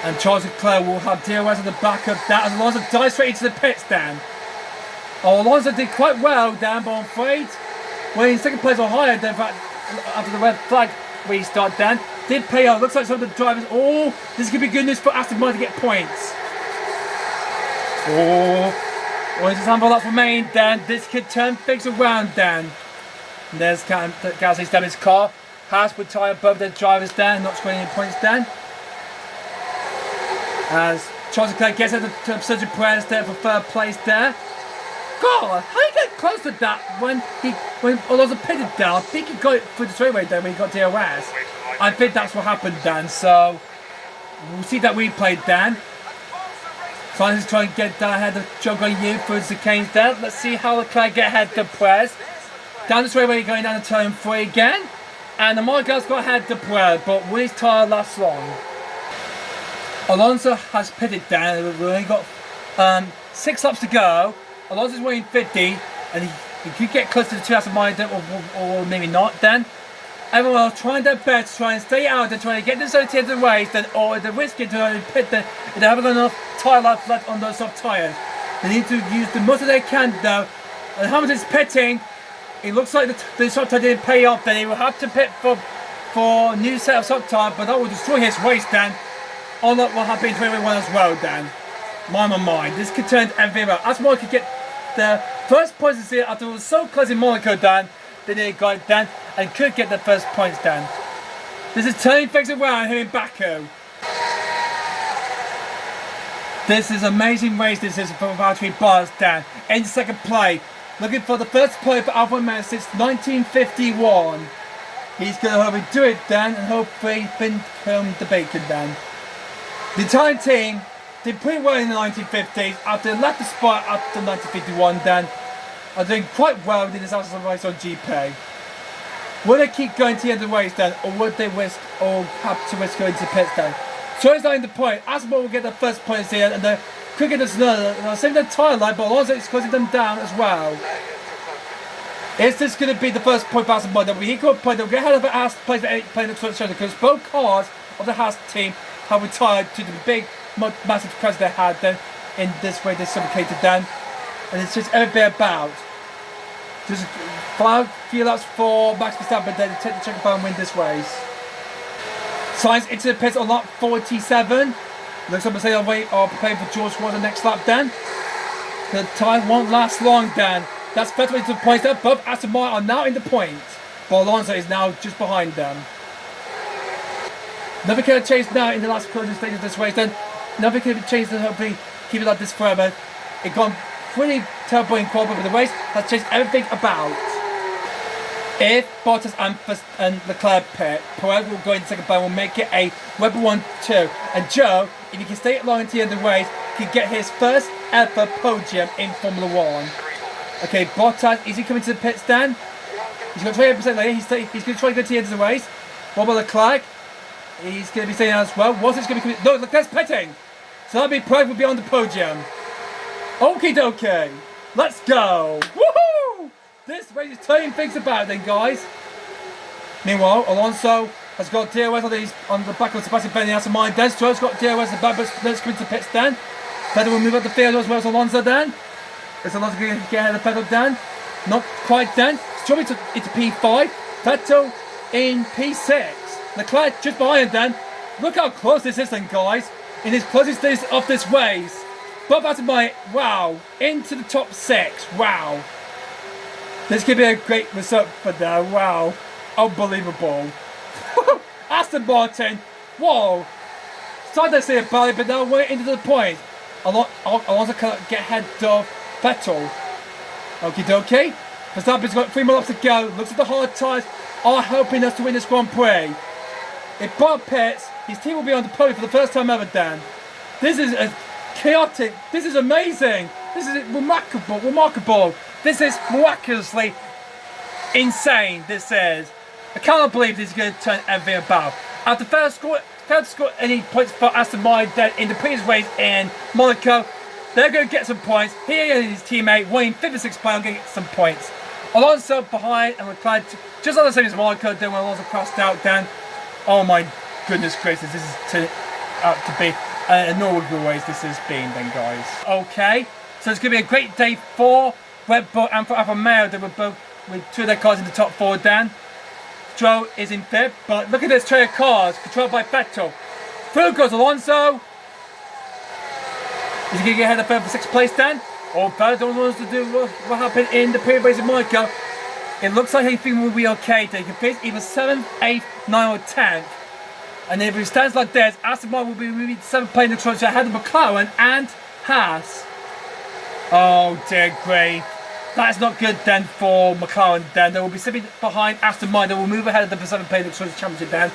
And Charles Leclerc will have DRS on the back of that as Alonso dives straight into the pits, Dan. Oh, Alonso did quite well, Dan, but I'm afraid when in 2nd place or higher, then after the red flag restart, Dan, did pay off. Looks like some of the drivers, oh, this could be good news for Aston Martin to get points. Oh, it's just handball up for Main, Dan. This could turn things around, Dan. And there's Gasly's damaged car. Haas would tie above their drivers, Dan, not scoring any points, Dan. As Charles Leclerc gets out to Sergio Perez there for 3rd place there. God, how did he get close to that when Alonso pitted down? I think he got it through the straightaway there when he got DRS. I think that's what happened, Dan. So we'll see that replay, Dan. Sainz is trying to get down ahead of Joe Yu through the canes there. Let's see how Leclerc get ahead of Perez. Down the straightaway, going down to turn 3 again. And the Margal's got ahead of Perez, but will his tyre last long? Alonso has pitted down. We've only got 6 laps to go. Alonso's winning 50, and he could get close to the 2 Aston Martin, or maybe not. Then everyone else trying their best to try and stay out and trying to get this to the end of the race. Then, or the risk it to pit. If they haven't got enough tyre life left on those soft tyres, they need to use the most that they can. Though, and Hamilton's pitting. It looks like the soft tyre didn't pay off. Then he will have to pit for a new set of soft tyre, but that will destroy his race. Then, all that will happen to everyone as well. Then, my, this could turn everything around. Aston Martin could get the first points this year after it was so close in Monaco, Dan. They didn't got it, Dan, and could get the first points, Dan. This is turning things around here in Baku. This is amazing race. This is for Valtteri Bottas, Dan. In 2nd play, looking for the first play for Alfa Romeo since 1951. He's going to hopefully do it, Dan, and hopefully become the bacon, Dan. The Italian team did pretty well in the 1950s after they left the spot after 1951, Dan. Are doing quite well in this Azerbaijan GP. Will they keep going to the end of the race, then, or would they risk or have to risk going to the pits, then? So it's not the point. Aston Martin will get the first points here, and the quicker there's another. Same the tyre line, but also it's closing them down as well. Is this going to be the first point for Aston Martin? They'll be equal point. They'll get ahead of the Haas playing the front shoulder because both cars of the Haas team have retired due to the big, massive crash they had. Then in this way, they suffocated them, and it's just everything about. Just 5 few laps for Max Verstappen, then take the checker and win this race. Sainz into the pits on lap 47. Looks like Mercedes are preparing for George for the next lap, Dan. The time won't last long, Dan. That's 30 to the points there. Both Aston Martin are now in the points, but Alonso is now just behind them. Never can chase now in the last closing stage of this race, then. Nothing can be changed to hopefully keep it like this forever. It gone pretty terrible in quality, but the race has changed everything about. If Bottas and Leclerc pit, Perez will go in second but will make it a Red Bull 1-2. And Joe, if he can stay long to the end of the race, can get his first ever podium in Formula 1. Okay, Bottas, is he coming to the pit stand? He's got 28% later, he's going to try to go to the end of the race. What about Leclerc? He's going to be staying out as well. What's going to be coming? No, Leclerc's pitting! So that'll be Perez will be on the podium. Okie dokie, let's go! Woohoo! This race is turning things about then, guys. Meanwhile, Alonso has got DRS on the back of Sebastian Vettel out of mind. Then Stroll's got DRS at the back, but let's come into the pit stand. Vettel will move up the field as well as Alonso then. Is Alonso going to get ahead of Vettel then? Not quite then. Stroll into P5. Vettel in P6. Leclerc just behind then. Look how close this is then, guys. In his closest days of this race. Bob out of my wow. Into the top 6. Wow. This could be a great result for them. Wow. Unbelievable. Aston Martin. Whoa. Started to say about it, but now we're into the point. Alonso can't get ahead of Vettel. Okie dokie. Verstappen's got 3 more laps to go. Looks like the hard tyres are helping us to win this Grand Prix. If Bob pits, his team will be on the podium for the first time ever, Dan. This is a chaotic. This is amazing. This is remarkable. This is miraculously insane. This is. I cannot believe this is going to turn everything about. After failed to score any points for Aston Martin in the previous race in Monaco, they're going to get some points. He and his teammate winning 56 points are going to get some points. Alonso behind and Leclerc just on the same as Monaco. Then when Alonso crossed out, Dan. Oh my goodness gracious, this is turning out to be an normal race this has been then, guys. Okay, so it's going to be a great day for Red Bull and for Alfa Romeo. They were both with 2 of their cars in the top 4, Dan. Stroll is in 5th, but look at this tray of cars controlled by Vettel. Through goes Alonso. Is he going to get ahead of Vettel for 6th place, Dan? Or Vettel don't want us to do what happened in the previous race in Monaco. It looks like everything will be okay. They can finish either 7th, 8th, 9th or 10th. And if it stands like this, Aston Martin will be moving to 7th place in the constructor ahead of McLaren and Haas. Oh dear grief. That's not good then for McLaren then. They will be sitting behind Aston Martin. They will move ahead of them for 7th place in the constructor championship then.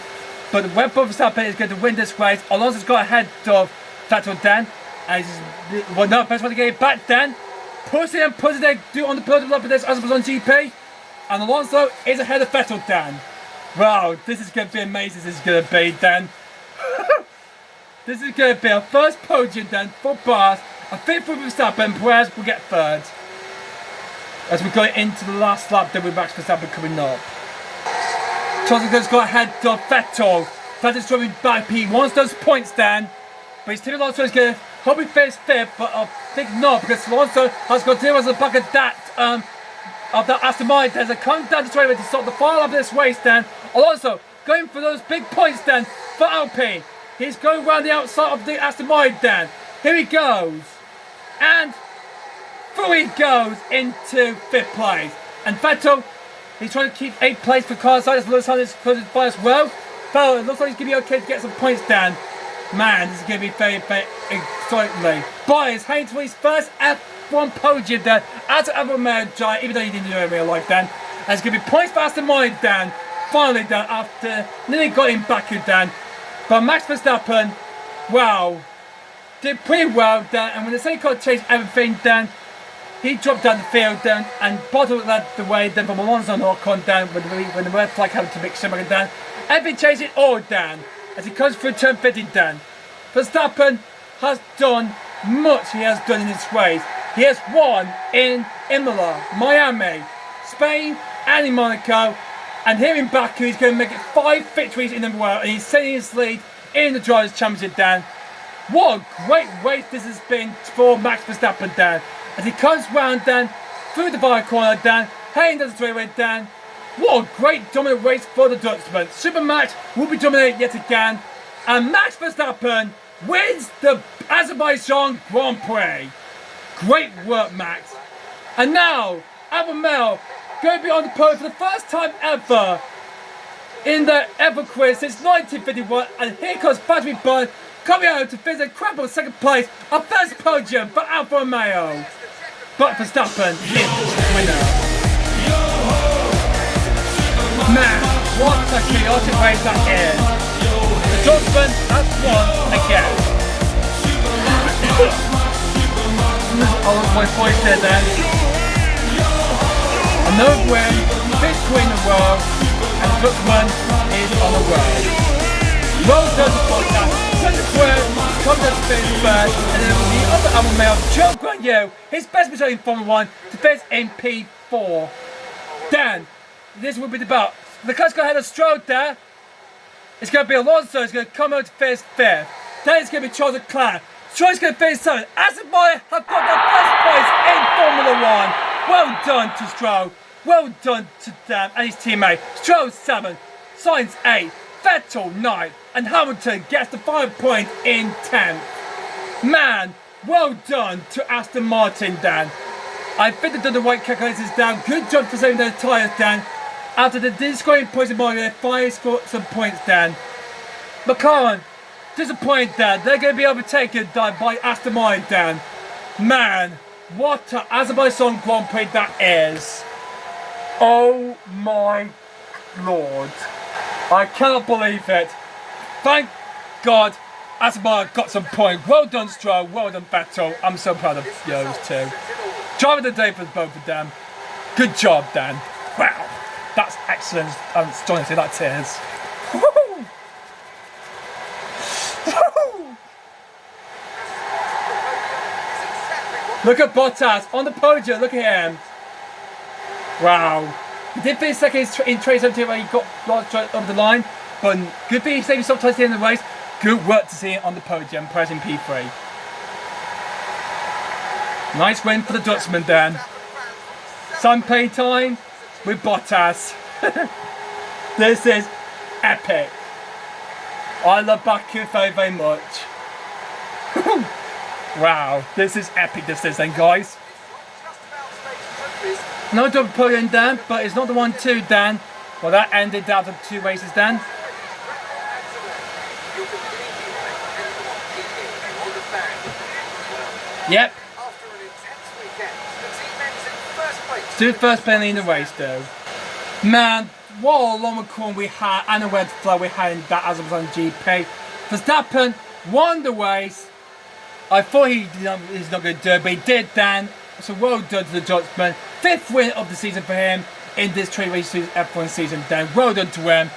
But Red Bull Verstappen is going to win this race. Alonso's got ahead of Vettel then. And well, no, first one to get it back then. Pushing it, do it on the podium like this Azerbaijan GP. And Alonso is ahead of Vettel, Dan. Wow, this is going to be amazing. This is going to be, Dan. This is going to be our first podium, Dan, for Bars. A 5th for Verstappen. Perez will get 3rd. As we go into the last lap, then with Max Verstappen coming up. Charles got ahead of Vettel. Vettel's driving back. He wants those points, Dan. But his team Alonso is going to hope he finishes 5th, but I think not, because Alonso has got 0 at the back of that Aston Martin. As they come down the straightaway to stop the final of this race, Dan. Alonso going for those big points, Dan, for Alpine. He's going around the outside of the Aston Martin, Dan. Here he goes. And through he goes into 5th place. And Vettel, he's trying to keep 8th place for car side. Lewis Hamilton's closing by as well. Vettel, it looks like he's going to be okay to get some points, Dan. Man, this is going to be very, very exciting. Boys, heading to his first F1 podium, Dan. As an Alfa Romeo giant, even though he didn't do it in real life, Dan. And it's going to be points for Aston Martin, Dan. Finally, Dan, after nearly got him back, Dan. But Max Verstappen, wow, did pretty well, Dan. And when the safety car chased everything, Dan, he dropped down the field, Dan, and Bottas led the way, then from Alonso and Ocon, Dan, when the red flag happened to Mick Schumacher, Dan. Everything chased it all, Dan, as he comes through turn 50, Dan. Verstappen has done much he has done in this race. He has won in Imola, Miami, Spain, and in Monaco. And here in Baku, he's going to make it 5 victories in a row, and he's setting his lead in the Drivers' Championship, Dan. What a great race this has been for Max Verstappen, Dan. As he comes round, Dan, through the fire corner, Dan, heading down the straightaway, Dan. What a great dominant race for the Dutchman. Supermax will be dominated yet again. And Max Verstappen wins the Azerbaijan Grand Prix. Great work, Max. And now, Alfa Romeo going to be on the podium for the first time ever in the ever career since 1951. And here comes Patrick Byrne coming out to finish a incredible second place, our first podium for Alfa Romeo. But Verstappen is the winner. Man, what a chaotic race that is. The Dutchman has won again. I lost my voice there. Another win, 5th win in a row, and the Dutchman is on the road. Well done to Bottas, turn the third, comes to finish third, and then the other Alfa Romeo, Joe Guanyu, his best result in Formula 1, to finish in P4. Dan, this will be the belt. The car's going to have a stroke there. It's going to be Alonso, it's going to come out to finish 5th. Then it's going to be Charles Leclerc. Charles is going to finish 7th. Azerbaijan have got their first place in Formula 1. Well done to Stroll. Well done to Dan and his teammate. Stroll 7th, Sainz 8th, Vettel 9th, and Hamilton gets the 5 point in 10th. Man, well done to Aston Martin, Dan. I think they've done the right calculations, Dan. Good job for saving their tyres, Dan. After the scoring points in Monaco, they finally scored some points, Dan. McLaren, disappointed, Dan. They're going to be overtaken, Dan, by Aston Martin, Dan. Man, what an Azerbaijan Grand Prix that is. Oh my Lord. I cannot believe it. Thank God Azerbaijan got some points. Well done, Stroll. Well done, Vettel. I'm so proud of those two. Driver of the day for both of them. Good job, Dan. Wow. That's excellent. I'm starting to see that tears. Woo-hoo. Woo-hoo. Look at Bottas on the podium. Look at him. Wow. He did finish second in 2017 where he got lost over the line, but good for you saving himself towards the end of the race. Good work to see it on the podium, pressing P3. Nice win for the Dutchman, Dan. Sun play time with Bottas. This is epic. I love Baku very, very much. Wow, this is epic, this is then, guys. No double podium, Dan, but it's not the 1-2, Dan. Well, that ended after 2 races, Dan. Yep. Still first penalty in the race, though. Man, what a long McCorn we had and a red flow we had in that Azerbaijan GP. Verstappen won the race. I thought he's not going to do it, but he did, Dan. So well done to the Dutchman. 5th win of the season for him in this 2022 F1 season, Dan. Well done to him.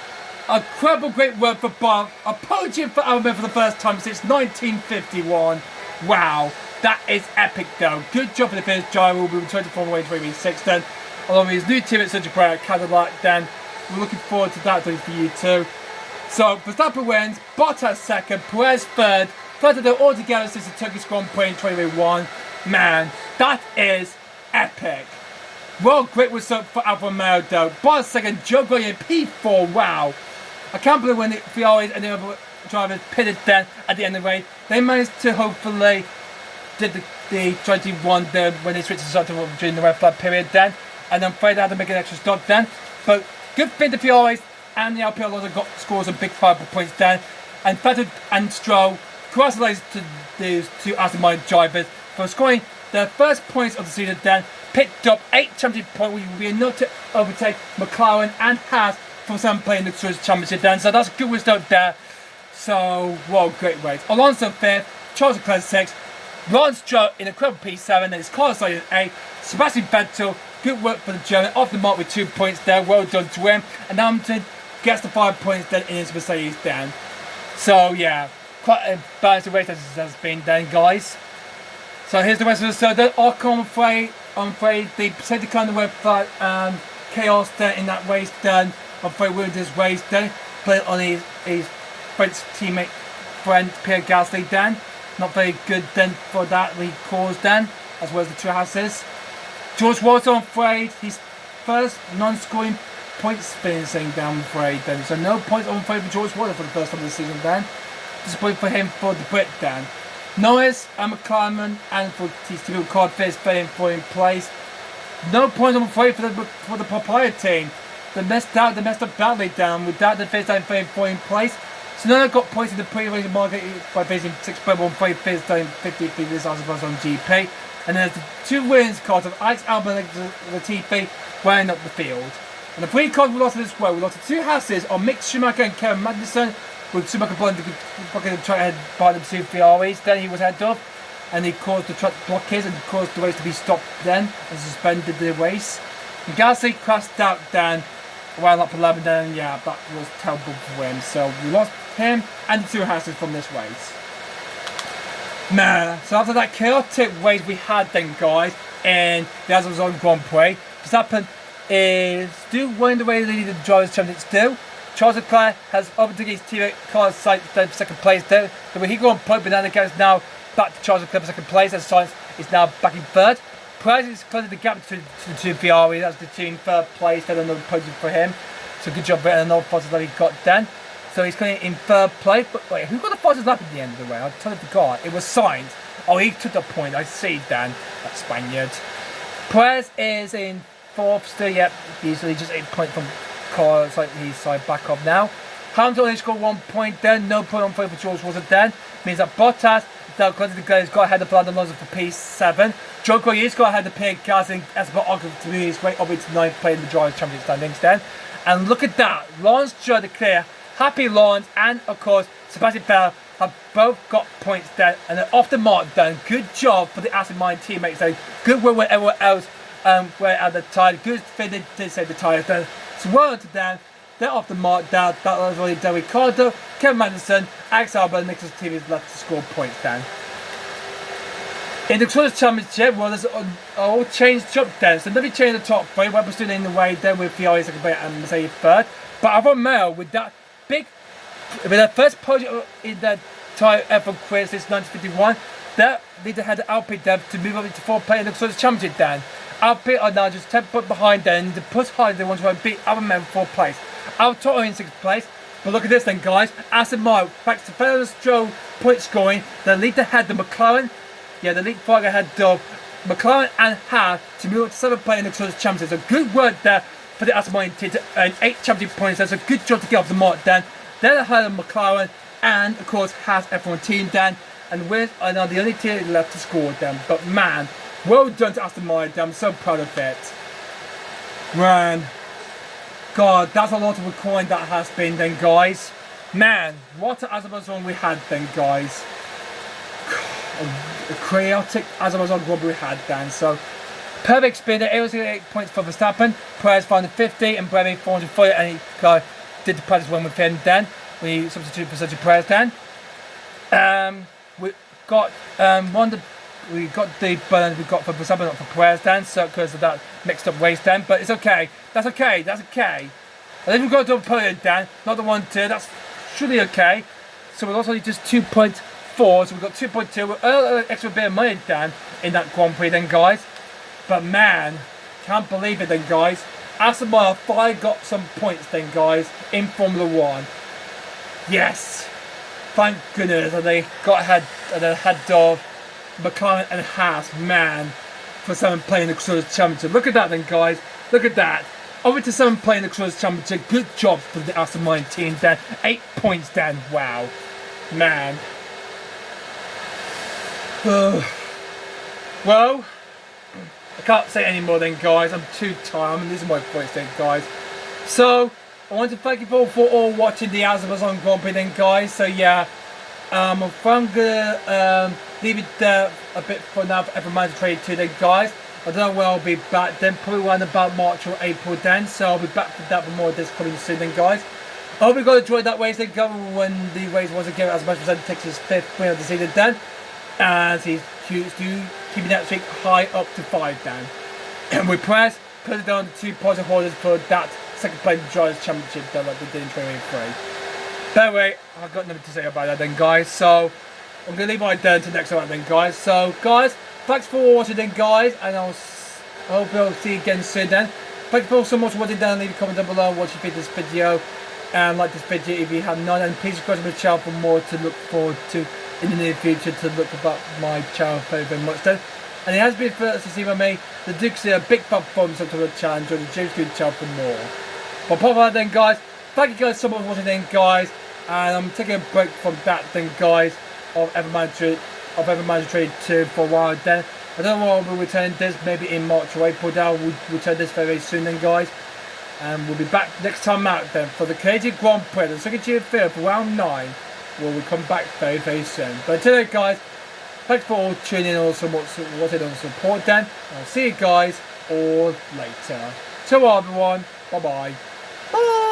A incredible great work for Bob. A podium for Alba for the first time since 1951. Wow, that is epic though. Good job for the finish driver. Will be returning to Formula 1 in 2026 then. Along with his new team at such a great Cadillac, Dan. We're looking forward to that for you too. So Verstappen wins, Bottas 2nd, Perez 3rd. 3rd altogether since the Turkish Grand Prix in 2021. Man, that is epic. Well, great result for Alfa Romeo though. Bottas 2nd, Joe Guanyu P4. Wow. I can't believe when the Ferraris and the other drivers pitted then at the end of the race. They managed to hopefully did the 21 there when they switched to start during the red flag period then. And I'm afraid they had to make an extra stop then. But good thing the Ferraris and the Alpine also got scores of big 5 points then. And Vettel and Stroll, congratulations to these 2 Aston Martin drivers for scoring their first points of the season then. Picked up 8 championship points, which will be enough to overtake McLaren and Haas from some playing the Constructors' Championship then. So that's a good result there. So, well, great race. Alonso 5th, Charles Leclerc 6th, Ron Stroll in a incredible P7, and it's Carlos Sainz in 8th, Sebastian Vettel, good work for the German, off the mark with 2 points there, well done to him, and Hamilton gets the 5 points then in his Mercedes then. So, yeah, quite a balanced race as has been then, guys. So here's the rest of the show then. Ocon, I'm afraid they said to kind of website chaos then in that race then. I'm afraid we were this race then. Played on his French teammate friend Pierre Gasly then. Not very good then for that he caused then, as well as the 2 Hasses. George Russell, I'm afraid, his first non-scoring points finishing down, I'm afraid then. So no points, I'm afraid, for George Russell for the first time this season then. Disappointing for him for the Brit then. Norris and McLaren and for his team card finished 3rd and 4th in place. No points, I'm afraid, for the Papaya team. They messed up badly down. Without the finish 3rd and 4th in place. So now I've got points in the pre-race market by facing 6.13 fifths down 50 for this Azerbaijan GP. And then there's the 2 wins cards of Alex Albon and Latifi weighing up the field. And the 3 cards we lost as well. We lost the 2 houses on Mick Schumacher and Kevin Magnussen, with Schumacher blocking the track ahead by the 2 Ferraris. Then he was head off, and he caused the track blockades and caused the race to be stopped then and suspended the race. And Gasly crashed out then around lap 11 then, yeah, that was terrible for him. So we lost him and the 2 houses from this race. Man, so after that chaotic race we had then, guys, in the Azerbaijan Grand Prix, Verstappen is still winning the way leading the Drivers' Championship still. Charles Leclerc has overtaken his teammate Carlos Sainz for second place there. So he got on point, but now the gap is now back to Charles Leclerc for second place, and Sainz is now back in third. Perez is closing the gap between the 2 Ferrari. That's between third place, then another podium for him. So good job there, and another fastest that he got then. So he's coming in third place. But wait, who got the fastest lap at the end of the way? I totally forgot. It was Sainz. Oh, he took the point. I see, Dan. That Spaniard. Perez is in fourth still. Yep, he's just 8 points from Carlos. Like he's side back up now. Hamilton only scored 1 point then. No point on point for George Russell then. Means that Bottas, now close to the goal, has got ahead of Fernando Alonso for P7. Joe Coyer's got ahead of Pierre Gasly as well to move his way up into 9th place in the Drivers' Championship standings then. And look at that. Lawrence Stroll declare. Happy Lawrence and of course Sebastian Vettel have both got points then, and they're off the mark then. Good job for the Aston Martin teammates then. Good work with everyone else were at the tire. Good thing they did save the tyres then. So well done to them. They're off the mark down. That was already done. Ricardo, Kevin Magnussen, Alex Albon, and Nicholas Latifi is left to score points then. In the Drivers' Championship, well, there's all changed up then. So nothing changed the top 3. Webber stood in the way then with Ferrari second place and Mercedes third. But Alfa Romeo with that with their first podium in the entire F1 career since 1951, they need to head to Alpine then to move up into 4th place in the Drivers' Championship then. Alpine are now just 10 points behind then. To push hard, they want to beat Alfa Romeo in 4th place. Alfa in 6th place. But look at this then, guys. Aston Martin, thanks to Fernando Stroll point scoring, they lead ahead the McLaren. Yeah, the lead far ahead of McLaren and Haas to move up to 7th place in the Drivers' Championship. So good work there for the Aston Martin team to earn 8 championship points. That's a good job to get off the mark then. They're ahead of McLaren and of course Haas F1 team then. And Williams are now the only team left to score them. But man, well done to Aston Martin. I'm so proud of it. Man, God, that's a lot of recording that has been then, guys. Man, what an Azerbaijan we had then, guys. A chaotic Azerbaijan Grand Prix we had then. So, perfect spin there. 88 points for Verstappen. Perez 450 and Bremy 440. And he did the practice one with him then. We substituted for such a Perez then. We got we got the balance we got for Verstappen, not for Perez then, so because of that mixed up race then, but it's okay. That's okay. That's okay. I think we've got to do a podium then, not the 1-2. That's surely okay. So we're also just 2.4. So we've got 2.2. We're earning an extra bit of money then in that Grand Prix then, guys. But man, can't believe it then, guys. Aston Martin finally got some points then, guys, in Formula 1. Yes. Thank goodness that they got ahead of McLaren and Haas, man, for 7 playing the Drivers' Championship. Look at that then, guys. Look at that. Over to 7 playing the Drivers' Championship. Good job for the Aston Martin team then. 8 points then. Wow. Man. Well, I can't say any more then, guys. I'm too tired. I mean, these are my points then, guys. So, I want to thank you for all watching the Azerbaijan Grand Prix then, guys. So, yeah. I'm going to leave it there a bit for now for F1 Manager 22 then, guys. I don't know when I'll be back then, probably around about March or April then, so I'll be back for that for more of this coming soon then, guys. I hope you guys enjoyed that race then, when the race was again as much as takes his 5th win of the season then, and he's keeping that streak high up to 5 then. And with Perez, closing down the 2 positive holders for that second place in the Drivers' Championship that like they did in 2023. By the way, I've got nothing to say about that then, guys, so I'm going to leave my there until next time then, guys. So, guys, thanks for watching then, guys, and I hope you'll see you again soon then. Thank you all so much for watching then. Leave a comment down below what you think of this video, and like this video if you have not, and please subscribe to my channel for more to look forward to in the near future, to look about my channel very much then. And it has been first to see by me, the Duke's a big fun thumbs up to the channel, enjoy the James Good channel for more. But apart from that then, guys, thank you guys so much for watching then, guys. and I'm taking a break from that then, guys, of Evermanager Trade 2 for a while then. I don't know when we'll return this, maybe in March or April now. We'll return this very soon then, guys. And we'll be back next time out then for the Canadian Grand Prix, the second year field for round 9, where we'll come back very, very soon. But until then, guys, thanks for all tuning in and also watching and support then. I'll see you guys all later. Ta-ra everyone. Bye-bye. Bye.